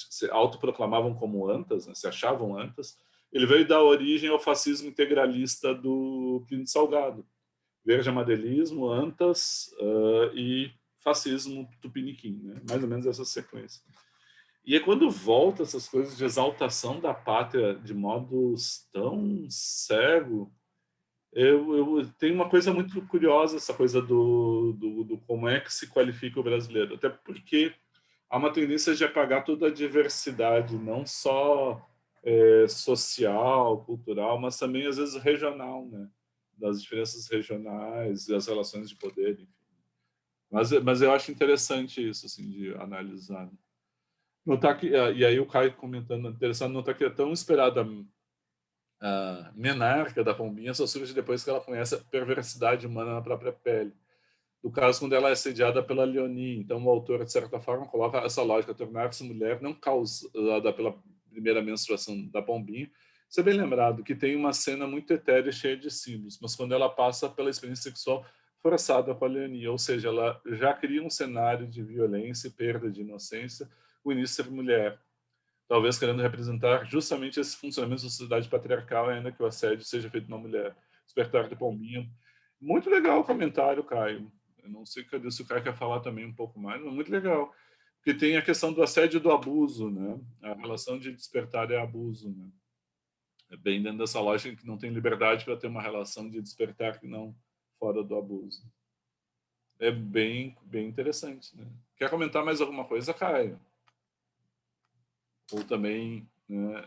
se autoproclamavam como antas, né, se achavam antas. Ele veio dar origem ao fascismo integralista do Plínio Salgado. Verde-amarelismo, antas e fascismo tupiniquim, né? Mais ou menos essa sequência. E é quando volta essas coisas de exaltação da pátria de modo tão cego, eu tenho uma coisa muito curiosa, essa coisa do como é que se qualifica o brasileiro. Até porque há uma tendência de apagar toda a diversidade, não só social, cultural, mas também, às vezes, regional, né? Das diferenças regionais e as relações de poder, enfim. Mas eu acho interessante isso, assim, de analisar. Notar que, e aí o Caio comentando, interessante notar que é tão esperada a menarca da Pombinha só surge depois que ela conhece a perversidade humana na própria pele. No caso, quando ela é assediada pela Leonie. Então, o autor, de certa forma, coloca essa lógica, tornar-se mulher não causada pela primeira menstruação da Pombinha. Isso é bem lembrado, que tem uma cena muito etérea, cheia de símbolos, mas quando ela passa pela experiência sexual forçada com a Leonie, ou seja, ela já cria um cenário de violência e perda de inocência, o início de ser mulher, talvez querendo representar justamente esse funcionamento da sociedade patriarcal, ainda que o assédio seja feito na mulher. Despertar de Pombinha. Muito legal o comentário, Caio. Eu não sei se o Caio quer falar também um pouco mais, mas muito legal. Porque tem a questão do assédio e do abuso, né? A relação de despertar é abuso, né? É bem dentro dessa lógica que não tem liberdade para ter uma relação de despertar que não fora do abuso. é bem interessante, né? Quer comentar mais alguma coisa, Caio? Ou também, né,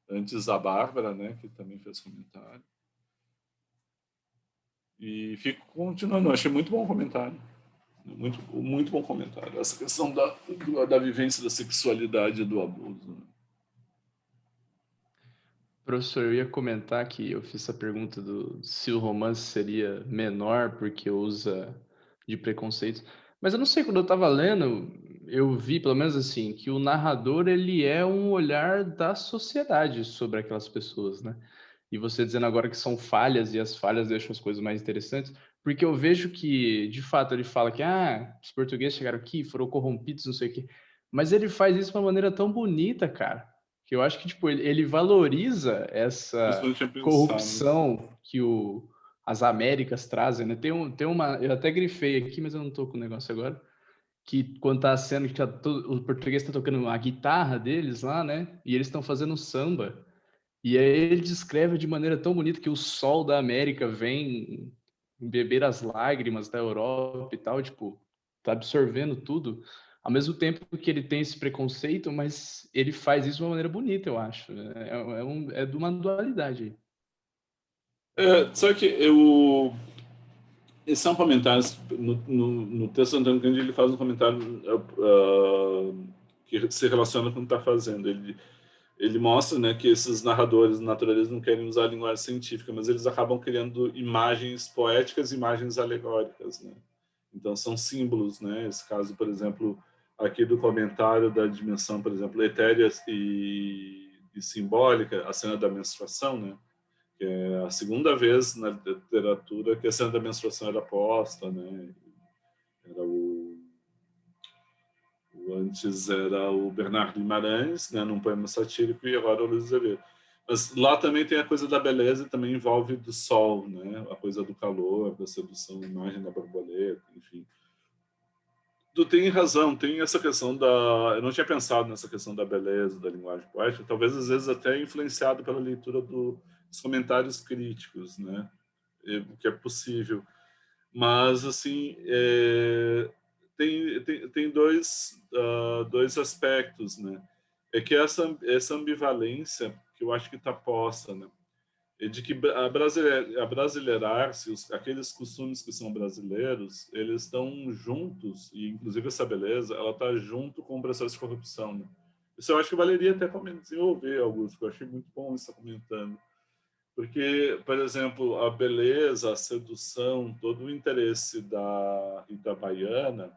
antes a Bárbara, né, que também fez comentário. E fico continuando, achei muito bom o comentário. Muito bom comentário. Essa questão da vivência da sexualidade e do abuso. Né? Professor, eu ia comentar que eu fiz essa pergunta do se o romance seria menor porque usa de preconceitos, mas eu não sei, quando eu estava lendo, eu vi, pelo menos assim, que o narrador, ele é um olhar da sociedade sobre aquelas pessoas, né? E você dizendo agora que são falhas e as falhas deixam as coisas mais interessantes, porque eu vejo que, de fato, ele fala que os portugueses chegaram aqui, foram corrompidos, não sei o quê, mas ele faz isso de uma maneira tão bonita, cara, que eu acho que tipo, ele valoriza Isso eu essa não tinha pensado. corrupção que as Américas trazem, né? Tem uma, eu até grifei aqui, mas eu não tô com o negócio agora, que quando tá a cena que o português tá tocando a guitarra deles lá, né? E eles estão fazendo samba. E aí ele descreve de maneira tão bonita que o sol da América vem beber as lágrimas da Europa e tal, tipo, tá absorvendo tudo. Ao mesmo tempo que ele tem esse preconceito, mas ele faz isso de uma maneira bonita, eu acho. É de uma dualidade. Só que eu... Esses são comentários... No texto do Antônio Cândido, ele faz um comentário que se relaciona com o que está fazendo. Ele mostra, né, que esses narradores naturalistas não querem usar a linguagem científica, mas eles acabam criando imagens poéticas, imagens alegóricas, né? Então são símbolos, né? Esse caso, por exemplo, aqui do comentário da dimensão, por exemplo, etérea e simbólica, a cena da menstruação, né? Que é a segunda vez na literatura que a cena da menstruação era posta, né? Era antes era o Bernardo Guimarães, né, num poema satírico, e agora o Luiz Azevedo. Mas lá também tem a coisa da beleza e também envolve do sol, né? A coisa do calor, da sedução, a imagem da borboleta, enfim. Tu tem razão, tem essa questão da... Eu não tinha pensado nessa questão da beleza, da linguagem poética, talvez às vezes até influenciado pela leitura dos comentários críticos, né? O que é possível. Mas, assim, tem dois aspectos, né? É que essa ambivalência que eu acho que está posta, né? É de que abrasileirar-se, aqueles costumes que são brasileiros, eles estão juntos, e inclusive essa beleza, ela está junto com o processo de corrupção, né? Isso eu acho que valeria até desenvolver, Augusto, que eu achei muito bom isso comentando. Porque, por exemplo, a beleza, a sedução, todo o interesse da Rita Baiana,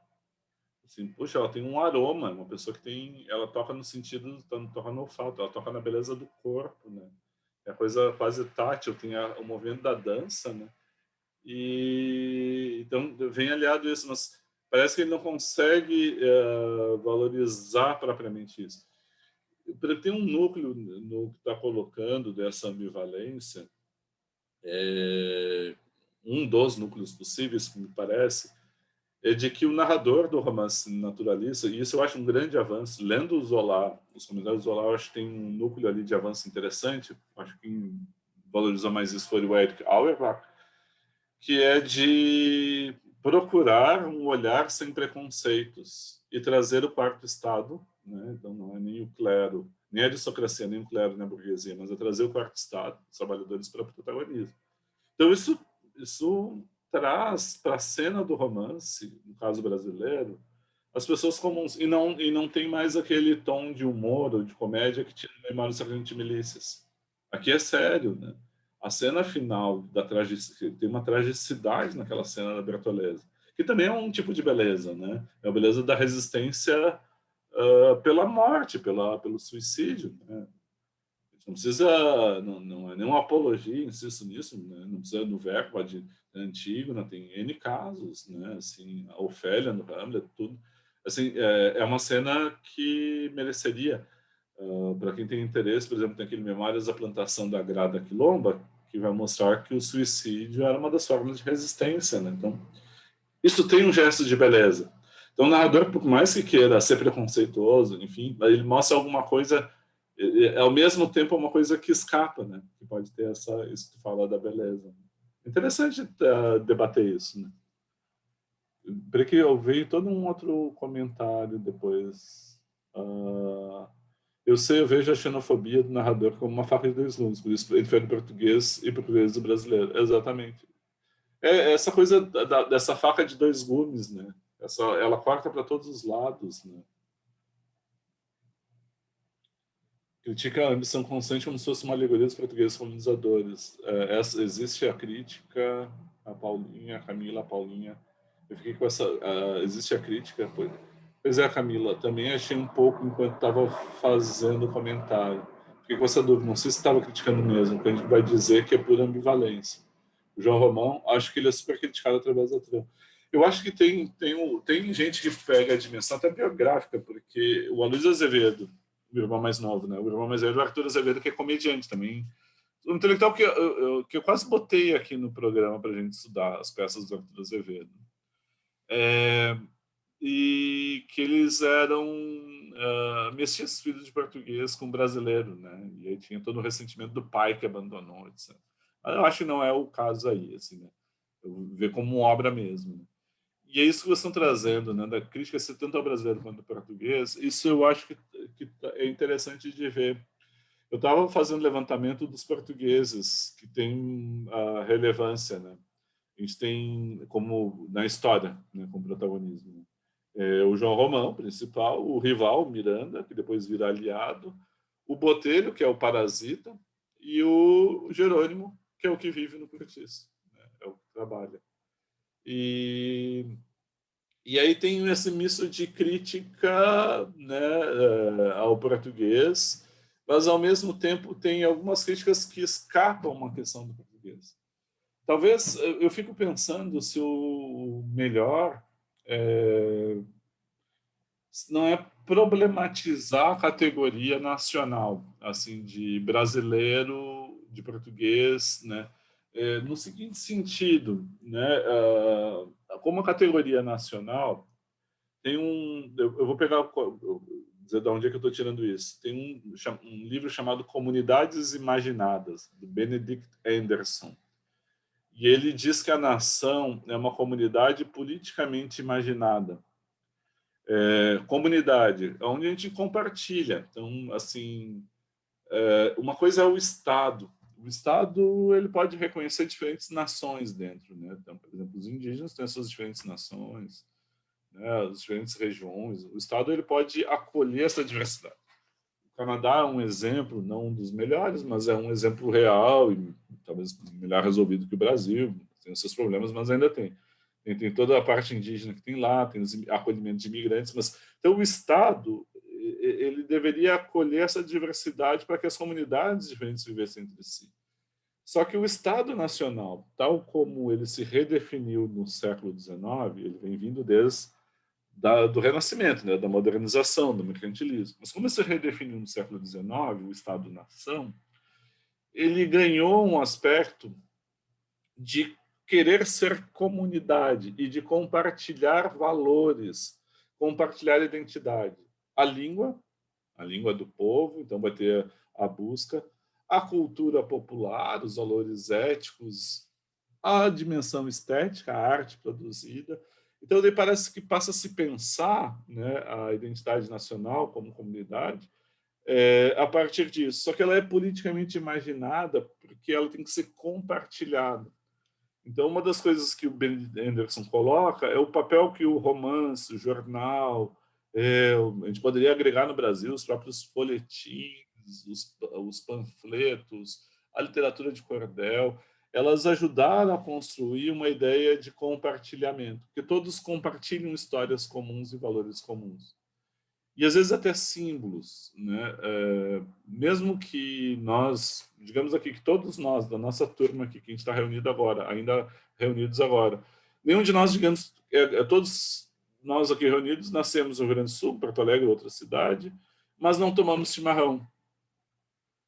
assim, puxa, ela tem um aroma, uma pessoa que tem, ela toca no sentido, toca no olfato, ela toca na beleza do corpo, né? É a coisa quase tátil, tem o movimento da dança, né? E então vem aliado isso, mas parece que ele não consegue valorizar propriamente isso. Tem um núcleo no que está colocando dessa ambivalência, um dos núcleos possíveis, que me parece, é de que o narrador do romance naturalista, e isso eu acho um grande avanço, lendo o Zola, os comentários do Zola, eu acho que tem um núcleo ali de avanço interessante, acho que quem valorizou mais isso foi o Eric Auerbach, que é de procurar um olhar sem preconceitos e trazer o quarto estado, né? Então não é nem o clero, nem a aristocracia, nem o clero, nem a burguesia, mas é trazer o quarto estado, os trabalhadores, para o protagonismo. Então isso traz para a cena do romance, no caso brasileiro, as pessoas comuns, e não tem mais aquele tom de humor ou de comédia que tinha no Memórias de Milícias. Aqui é sério, né? A cena final tem uma tragicidade naquela cena da Bertoleza, que também é um tipo de beleza, né? É a beleza da resistência pela morte, pelo suicídio, né? Não precisa, não é nenhuma apologia, insisto nisso, né? Não precisa do verbo de antigo, né? Tem N casos, né? Assim, a Ofélia no Hamlet, tudo. Assim, é uma cena que mereceria, para quem tem interesse, por exemplo, tem aquele Memórias da Plantação da Grada Quilomba, que vai mostrar que o suicídio era uma das formas de resistência, né? Então, isso tem um gesto de beleza. Então, o narrador, por mais que queira ser preconceituoso, enfim, ele mostra alguma coisa, ao mesmo tempo, uma coisa que escapa, né? Que pode ter isso que tu fala da beleza. Interessante debater isso, né? Porque eu vi todo um outro comentário depois. Eu vejo a xenofobia do narrador como uma faca de dois gumes, por isso ele fez português e português do brasileiro. Exatamente. É essa coisa dessa faca de dois gumes, né? Ela corta para todos os lados, né? Critica a ambição constante como se fosse uma alegoria dos portugueses colonizadores. Existe a crítica, a Paulinha, a Camila, a Paulinha. Eu fiquei com essa. Existe a crítica? Pois é, Camila, também achei um pouco enquanto estava fazendo o comentário. Fiquei com essa dúvida, não sei se estava criticando mesmo, porque a gente vai dizer que é pura ambivalência. O João Romão, acho que ele é super criticado através da trama. Eu acho que tem gente que pega a dimensão até biográfica, porque o Aloysio Azevedo, o irmão mais novo, né? O irmão mais velho é o Arthur Azevedo, que é comediante também. Um intelectual que eu quase botei aqui no programa para a gente estudar as peças do Arthur Azevedo. E que eles eram mestiços, filhos de português com brasileiro, né? E aí tinha todo o ressentimento do pai que abandonou, etc. Mas eu acho que não é o caso aí, assim, né? Eu vejo como obra mesmo. Né? E é isso que vocês estão trazendo, né? Da crítica ser tanto ao brasileiro quanto ao português. Isso eu acho que é interessante de ver. Eu estava fazendo levantamento dos portugueses que têm relevância, né? A gente tem como na história, né, como protagonismo. Né? O João Romão, principal, o rival, Miranda, que depois vira aliado, o Botelho, que é o parasita, e o Jerônimo, que é o que vive no cortiço, né? É o que trabalha. E aí tem esse misto de crítica, né, ao português, mas ao mesmo tempo tem algumas críticas que escapam uma questão do português. Talvez eu fico pensando se o melhor não é problematizar a categoria nacional, assim, de brasileiro, de português, né? No seguinte sentido, né? Como a categoria nacional tem eu vou pegar, dizer de onde é que eu estou tirando isso. Tem um livro chamado Comunidades Imaginadas, do Benedict Anderson. E ele diz que a nação é uma comunidade politicamente imaginada. Comunidade, onde a gente compartilha. Então, assim, uma coisa é o Estado. O Estado ele pode reconhecer diferentes nações dentro, né? Então, por exemplo, os indígenas têm suas diferentes nações, né? As diferentes regiões. O Estado ele pode acolher essa diversidade. O Canadá é um exemplo, não um dos melhores, mas é um exemplo real e talvez melhor resolvido que o Brasil. Tem os seus problemas, mas ainda tem. Tem toda a parte indígena que tem lá, tem os acolhimentos de imigrantes, mas então o Estado ele deveria acolher essa diversidade para que as comunidades diferentes vivessem entre si. Só que o Estado Nacional, tal como ele se redefiniu no século XIX, ele vem vindo desde do Renascimento, né, da modernização, do mercantilismo. Mas como ele se redefiniu no século XIX, o Estado-nação, ele ganhou um aspecto de querer ser comunidade e de compartilhar valores, compartilhar identidade. A língua do povo, então vai ter a busca, a cultura popular, os valores éticos, a dimensão estética, a arte produzida. Então, daí parece que passa a se pensar, né, a identidade nacional como comunidade a partir disso. Só que ela é politicamente imaginada porque ela tem que ser compartilhada. Então, uma das coisas que o Ben Anderson coloca é o papel que o romance, o jornal, a gente poderia agregar no Brasil os próprios folhetins, os panfletos, a literatura de cordel, elas ajudaram a construir uma ideia de compartilhamento, que todos compartilham histórias comuns e valores comuns. E às vezes até símbolos, né? Mesmo que nós, digamos aqui que todos nós da nossa turma aqui que a gente está reunido agora, ainda reunidos agora, nenhum de nós, digamos, todos nós aqui reunidos nascemos no Rio Grande do Sul, Porto Alegre, outra cidade, mas não tomamos chimarrão.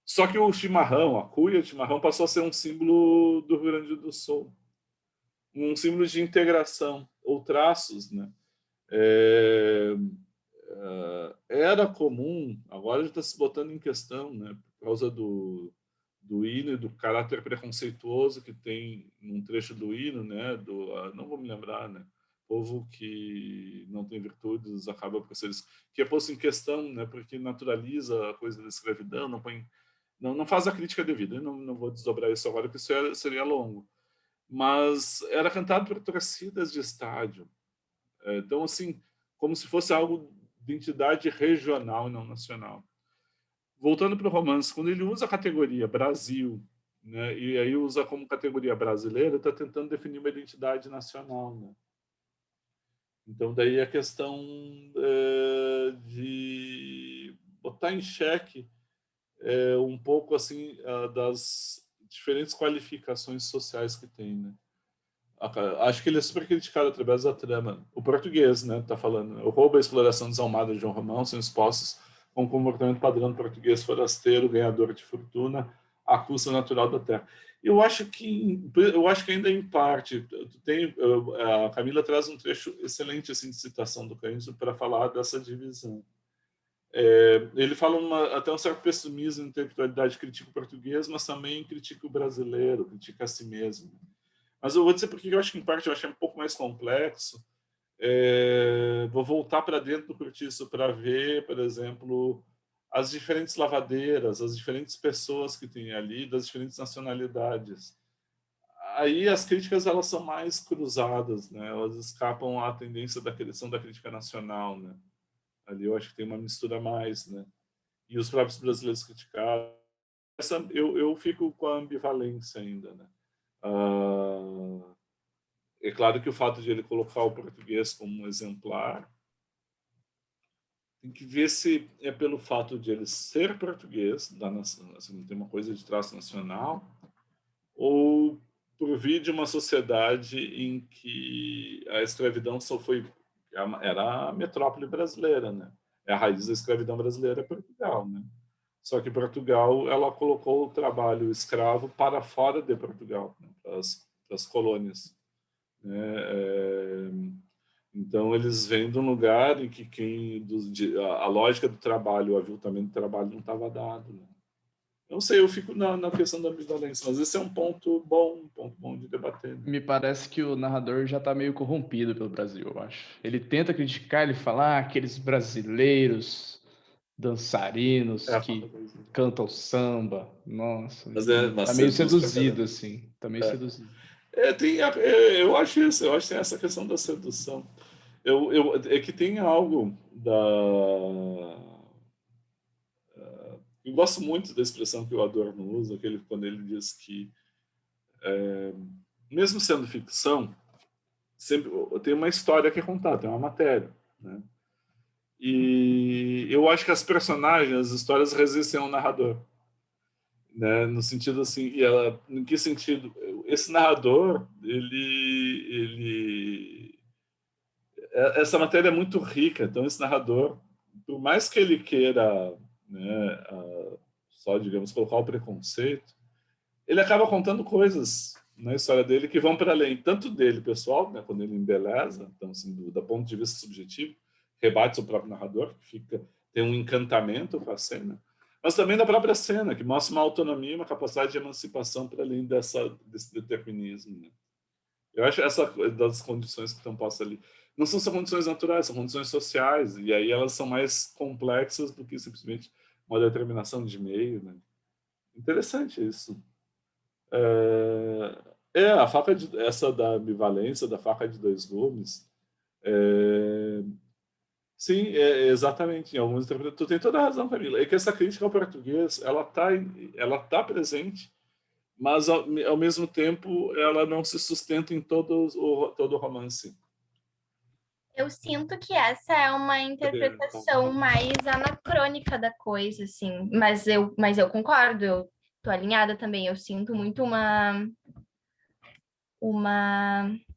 Só que o chimarrão, a cuia de chimarrão, passou a ser um símbolo do Rio Grande do Sul, um símbolo de integração ou traços, né? É, era comum, agora já está se botando em questão, né, por causa do hino e do caráter preconceituoso que tem num trecho do hino, né, não vou me lembrar, né, povo que não tem virtudes acaba por ser que é posto em questão, né, porque naturaliza a coisa da escravidão, não põe, não faz a crítica devida. Eu não vou desdobrar isso agora, porque isso seria longo. Mas era cantado por torcidas de estádio. Então, assim, como se fosse algo de entidade regional e não nacional. Voltando para o romance, quando ele usa a categoria Brasil, né, e aí usa como categoria brasileira, está tentando definir uma identidade nacional, né? Então, daí a questão de botar em xeque um pouco assim das diferentes qualificações sociais que tem, né? Acho que ele é super criticado através da trama. O português, né, tá falando. O roubo e a exploração desalmada de João Romão são expostos com o comportamento padrão do português forasteiro, ganhador de fortuna, à custa natural da terra. Eu acho que ainda em parte tem, a Camila traz um trecho excelente assim de citação do Cândido para falar dessa divisão. Ele fala até um certo pessimismo, intelectualidade, critica o português, mas também critica o brasileiro, critica a si mesmo. Mas eu vou dizer porque eu acho que, em parte, eu achei um pouco mais complexo. Vou voltar para dentro do cortiço para ver, por exemplo, as diferentes lavadeiras, as diferentes pessoas que tem ali, das diferentes nacionalidades. Aí as críticas elas são mais cruzadas, né? Elas escapam à tendência da questão da crítica nacional, né? Ali eu acho que tem uma mistura a mais, né? E os próprios brasileiros criticaram. Eu fico com a ambivalência ainda, né? É claro que o fato de ele colocar o português como um exemplar tem que ver se é pelo fato de ele ser português, assim, tem uma coisa de traço nacional, ou por vir de uma sociedade em que a escravidão só foi era a metrópole brasileira, né? A raiz da escravidão brasileira é Portugal, né? Só que Portugal ela colocou o trabalho escravo para fora de Portugal, né? Para as colônias, né? Então eles vêm de um lugar em que a lógica do trabalho, o aviltamento do trabalho não estava dado, né? Eu não sei, eu fico na questão da ambivalência, mas esse é um ponto bom de debater, né? Me parece que o narrador já está meio corrompido pelo Brasil, eu acho. Ele tenta criticar, ele fala, aqueles brasileiros dançarinos A falta que coisa, né? cantam samba. Nossa, Mas tá meio seduz pra seduzido, caramba. assim. Tá meio seduzido. Eu acho isso, eu acho que tem essa questão da sedução. É que tem algo da. Eu gosto muito da expressão que o Adorno usa, quando ele diz que, mesmo sendo ficção, sempre tem uma história que é contada, tem uma matéria, né? E eu acho que as personagens, as histórias resistem ao narrador, né? No sentido assim, em que sentido? Esse narrador, essa matéria é muito rica, então esse narrador, por mais que ele queira, né, só, digamos, colocar o preconceito, ele acaba contando coisas na história dele que vão para além, tanto dele pessoal, né, quando ele embeleza, então, assim, do ponto de vista subjetivo, rebate o próprio narrador, que tem um encantamento com a cena, mas também da própria cena, que mostra uma autonomia, uma capacidade de emancipação para além desse determinismo, né? Eu acho essa das condições que estão postas ali. Não são só condições naturais, são condições sociais, e aí elas são mais complexas do que simplesmente uma determinação de meio, né? Interessante isso. A faca essa da ambivalência, da faca de dois gumes, é, sim, exatamente. Em algumas interpretações, tu tem toda a razão, Camila. É que essa crítica ao português, ela tá presente, mas ao mesmo tempo ela não se sustenta em todo o romance. Eu sinto que essa é uma interpretação mais anacrônica da coisa, assim. Mas eu concordo, eu tô alinhada também. Eu sinto muito uma...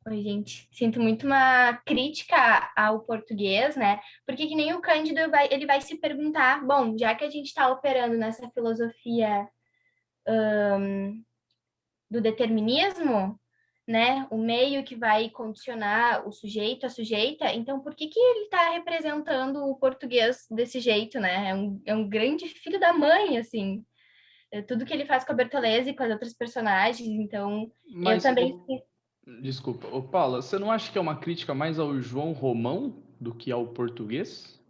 Oi, gente. Sinto muito uma crítica ao português, né? Porque que nem o Cândido, ele vai se perguntar, bom, já que a gente está operando nessa filosofia do determinismo, né? O meio que vai condicionar o sujeito, a sujeita. Então, por que ele está representando o português desse jeito, né? É um grande filho da mãe, assim. Tudo que ele faz com a Bertolese e com as outras personagens. Então, eu Mas também... Desculpa. Ô, Paula, você não acha que é uma crítica mais ao João Romão do que ao português?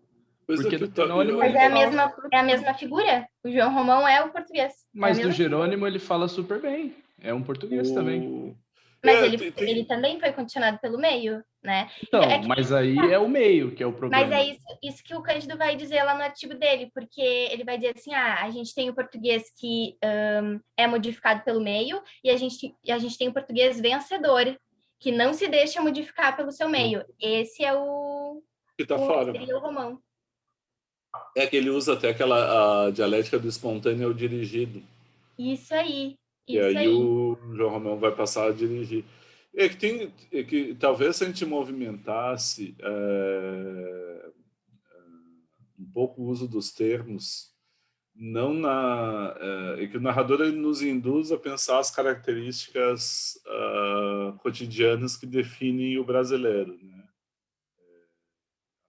Pois é Porque que do Jerônimo Mas ele fala... é a mesma figura. O João Romão é o português. É a Mas do mesma figura. Jerônimo ele fala super bem. É um português também. o... Mas É, ele também foi condicionado pelo meio, né? Então, Então, mas aí é o meio que é o mas problema. é isso que o Cândido vai dizer lá no artigo dele, porque ele vai dizer assim, a gente tem o português que é modificado pelo meio e a gente tem o português vencedor, que não se deixa modificar pelo seu meio. Esse é que tá fora. seria o Romão. É que ele usa até aquela a dialética do espontâneo ao dirigido. Isso aí, E isso aí aí. o João Romão vai passar a dirigir. É que talvez se a gente movimentasse um pouco o uso dos termos, não na é que o narrador ele nos induz a pensar as características cotidianas que definem o brasileiro, né?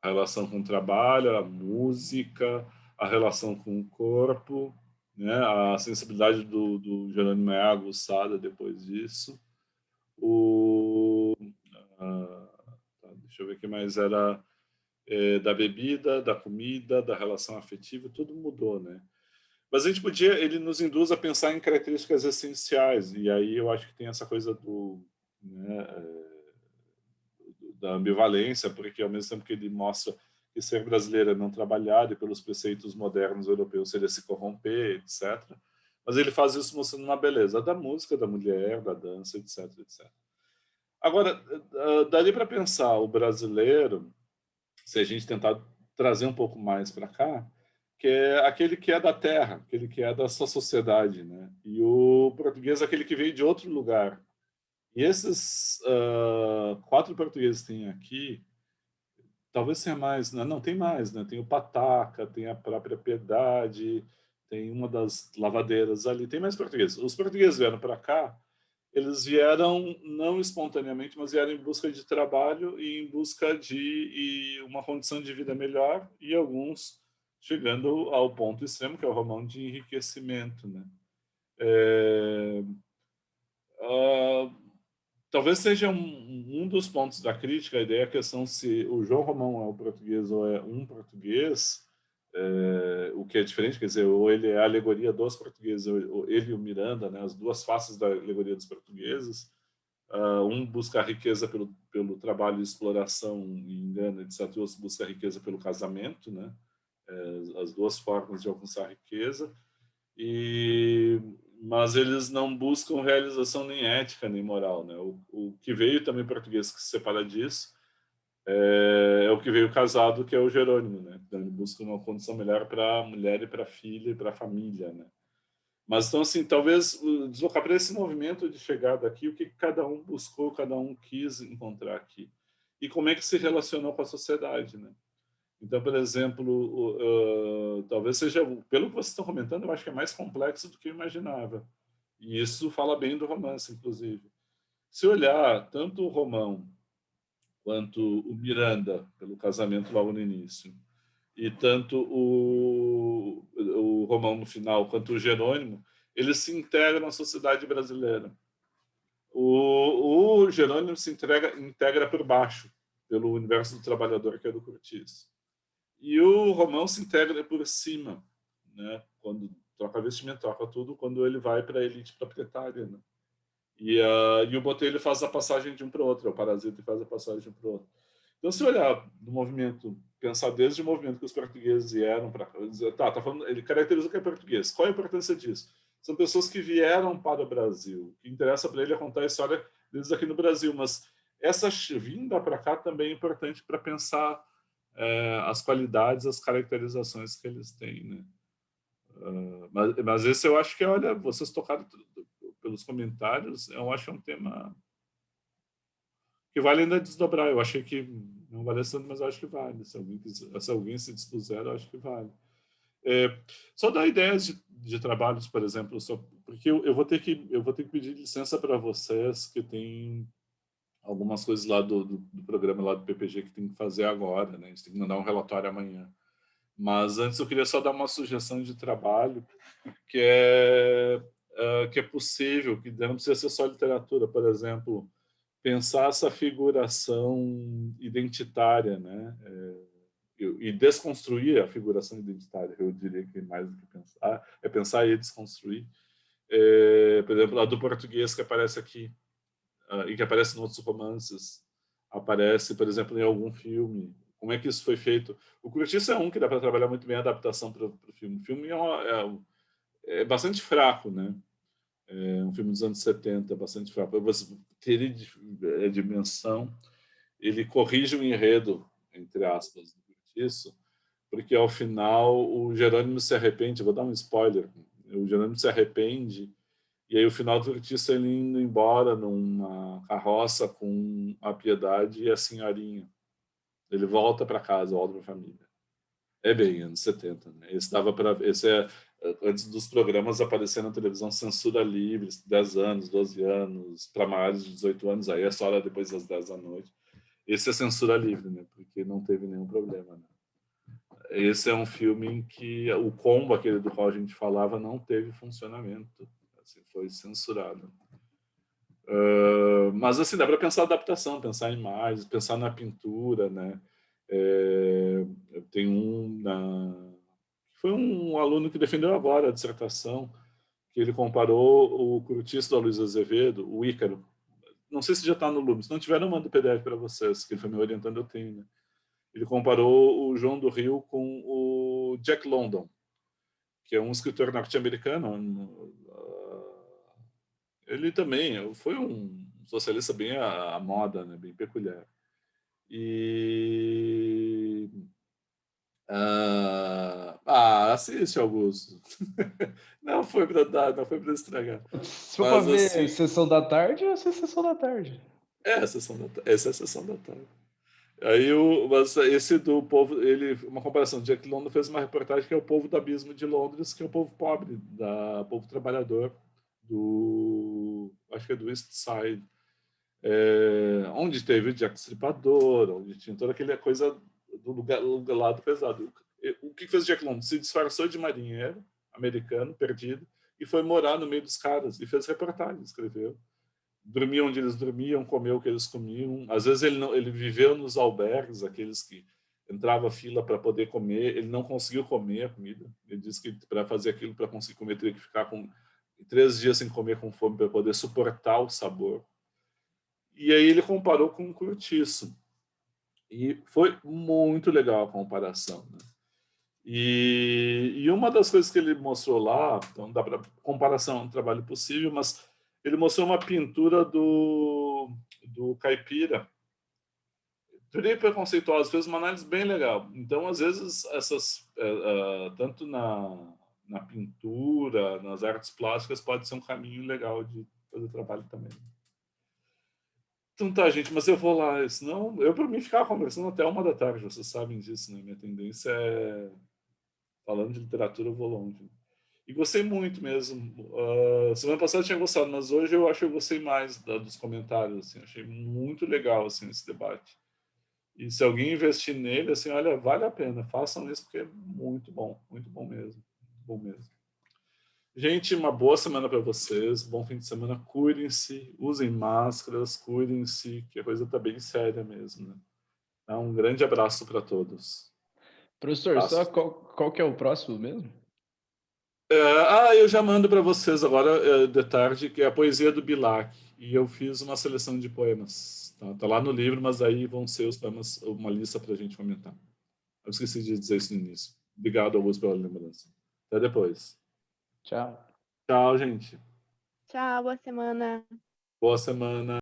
A relação com o trabalho, a música, a relação com o corpo, né? A sensibilidade do Jerônimo é aguçada depois disso. Deixa eu ver o que mais era da bebida, da comida, da relação afetiva, tudo mudou, né? Mas a gente podia, ele nos induz a pensar em características essenciais, e aí eu acho que tem essa coisa né, da ambivalência, porque ao mesmo tempo que ele mostra que ser brasileiro é não trabalhar e pelos preceitos modernos europeus seria se corromper, etc. Mas ele faz isso mostrando uma beleza da música, da mulher, da dança, etc, etc. Agora, daria para pensar o brasileiro, se a gente tentar trazer um pouco mais para cá, que é aquele que é da terra, aquele que é da sua sociedade, né? E o português é aquele que veio de outro lugar. E esses 4 portugueses que tem aqui, talvez tenha mais, né? Não, tem mais, né? Tem o Pataca, tem a própria Piedade, tem uma das lavadeiras ali, tem mais portugueses. Os portugueses vieram para cá, eles vieram não espontaneamente, mas vieram em busca de trabalho e em busca de uma condição de vida melhor, e alguns chegando ao ponto extremo, que é o romão de enriquecimento, né? É, uh, talvez seja um dos pontos da crítica, a ideia é a questão se o João Romão é o português ou é um português, o que é diferente, quer dizer, ou ele é a alegoria dos portugueses, ou ele e o Miranda, né, as duas faces da alegoria dos portugueses. Um busca a riqueza pelo trabalho e exploração e engano, etc. O outro busca a riqueza pelo casamento, né? As duas formas de alcançar a riqueza. Mas eles não buscam realização nem ética nem moral, né? O que veio também português que se separa disso é o que veio casado, que é o Jerônimo, né? Então ele busca uma condição melhor para a mulher e para a filha e para a família, né? Mas então assim, talvez deslocar para esse movimento de chegada aqui, o que cada um buscou, cada um quis encontrar aqui e como é que se relacionou com a sociedade, né? Então, por exemplo, talvez seja, pelo que vocês estão comentando, eu acho que é mais complexo do que eu imaginava. E isso fala bem do romance, inclusive. Se olhar tanto o Romão quanto o Miranda, pelo casamento logo no início, e tanto o Romão no final, quanto o Jerônimo, eles se integram à sociedade brasileira. O Jerônimo se integra por baixo, pelo universo do trabalhador, que é do Curtiço. E o Romão se integra por cima, né? Quando troca vestimento, troca tudo, quando ele vai para a elite proprietária, né? E o Botelho faz a passagem de um para o outro, o Parasita faz a passagem de um para o outro. Então, se olhar no movimento, pensar desde o movimento que os portugueses vieram para dizer, tá falando, ele caracteriza o que é português. Qual é a importância disso? São pessoas que vieram para o Brasil. O que interessa para ele é contar a história deles aqui no Brasil, mas essa vinda para cá também é importante para pensar as qualidades, as caracterizações que eles têm, né? Mas esse eu acho que, olha, vocês tocaram pelos comentários, eu acho que é um tema que vale ainda desdobrar. Eu achei que não vale tanto, mas eu acho que vale. Se alguém se dispuser, eu acho que vale. Só dar ideias de trabalhos, por exemplo, porque eu vou ter que pedir licença para vocês, que tem algumas coisas lá do programa lá do PPG que tem que fazer agora, né? A gente tem que mandar um relatório amanhã. Mas antes eu queria só dar uma sugestão de trabalho que é possível, que não precisa ser só literatura, por exemplo, pensar essa figuração identitária, né? E desconstruir a figuração identitária, eu diria que mais do que pensar, é pensar e desconstruir. Por exemplo, a do português que aparece aqui, e que aparece em outros romances, aparece, por exemplo, em algum filme. Como é que isso foi feito? O Curtiço é um que dá para trabalhar muito bem a adaptação para o filme. O filme é bastante fraco, né? É um filme dos anos 70, bastante fraco. Para você ter a dimensão, ele corrige o enredo, entre aspas, do Curtiço, porque ao final o Jerônimo se arrepende. Vou dar um spoiler. O Jerônimo se arrepende e aí o final do Curtiço ele indo embora numa carroça com a Piedade e a senhorinha. Ele volta para casa, volta para a família. É bem, anos 70, né? Esse é antes dos programas aparecer na televisão censura livre, 10 anos, 12 anos, para maiores de 18 anos, aí é só hora depois das 10 da noite. Esse é censura livre, né? Porque não teve nenhum problema, né? Esse é um filme em que o combo, aquele do qual a gente falava, não teve funcionamento. Assim, foi censurado. Mas assim, dá para pensar adaptação, pensar em imagens, pensar na pintura, né? Tem foi um aluno que defendeu agora a dissertação, que ele comparou o Curtiço da Luiz Azevedo, o Ícaro. Não sei se já está no Lume, se não tiver, eu mando o PDF para vocês, que ele foi me orientando, eu tenho, né? Ele comparou o João do Rio com o Jack London, que é um escritor norte-americano. Ele também foi um socialista bem à moda, né? Bem peculiar. E assiste, Augusto. Não foi para dar, não foi para estragar. Se for Mas pra ver assim, Sessão da Tarde, é Sessão da Tarde. essa é a sessão da tarde. Aí mas esse do povo, uma comparação, Jack London fez uma reportagem que é o povo do abismo de Londres, que é o povo pobre, povo trabalhador acho que é do East Side, onde teve o Jack Stripador, onde tinha toda aquela coisa do lado pesado. O que fez Jack London? Se disfarçou de marinheiro americano, perdido, e foi morar no meio dos caras, e fez reportagem, escreveu. Dormia onde eles dormiam, comeu o que eles comiam. Às vezes ele viveu nos albergues, aqueles que entrava fila para poder comer. Ele não conseguiu comer a comida. Ele disse que para fazer aquilo, para conseguir comer, teria que ficar 3 dias sem comer com fome para poder suportar o sabor. E aí ele comparou com o Curtiço. E foi muito legal a comparação, né? E uma das coisas que ele mostrou lá, então dá para comparação, é um trabalho possível, mas ele mostrou uma pintura do Caipira, bem preconceituosa, fez uma análise bem legal. Então, às vezes, tanto na pintura, nas artes plásticas, pode ser um caminho legal de fazer trabalho também. Então tá, gente, mas eu vou lá, senão eu por mim ficava conversando até 1 da tarde, vocês sabem disso, né? Minha tendência é, falando de literatura, eu vou longe. E gostei muito mesmo. Semana passada eu tinha gostado, mas hoje eu acho que eu gostei mais dos comentários. Assim, achei muito legal assim, esse debate. E se alguém investir nele, assim, olha, vale a pena. Façam isso porque é muito bom mesmo. Muito bom mesmo. Gente, uma boa semana para vocês. Bom fim de semana. Cuidem-se, usem máscaras, cuidem-se, que a coisa está bem séria mesmo. Né? Um grande abraço para todos. Professor, só qual que é o próximo mesmo? Eu já mando para vocês agora de tarde, que é a poesia do Bilac. E eu fiz uma seleção de poemas. Tá lá no livro, mas aí vão ser os poemas, uma lista para a gente comentar. Eu esqueci de dizer isso no início. Obrigado, Augusto, pela lembrança. Até depois. Tchau. Tchau, gente. Tchau, boa semana. Boa semana.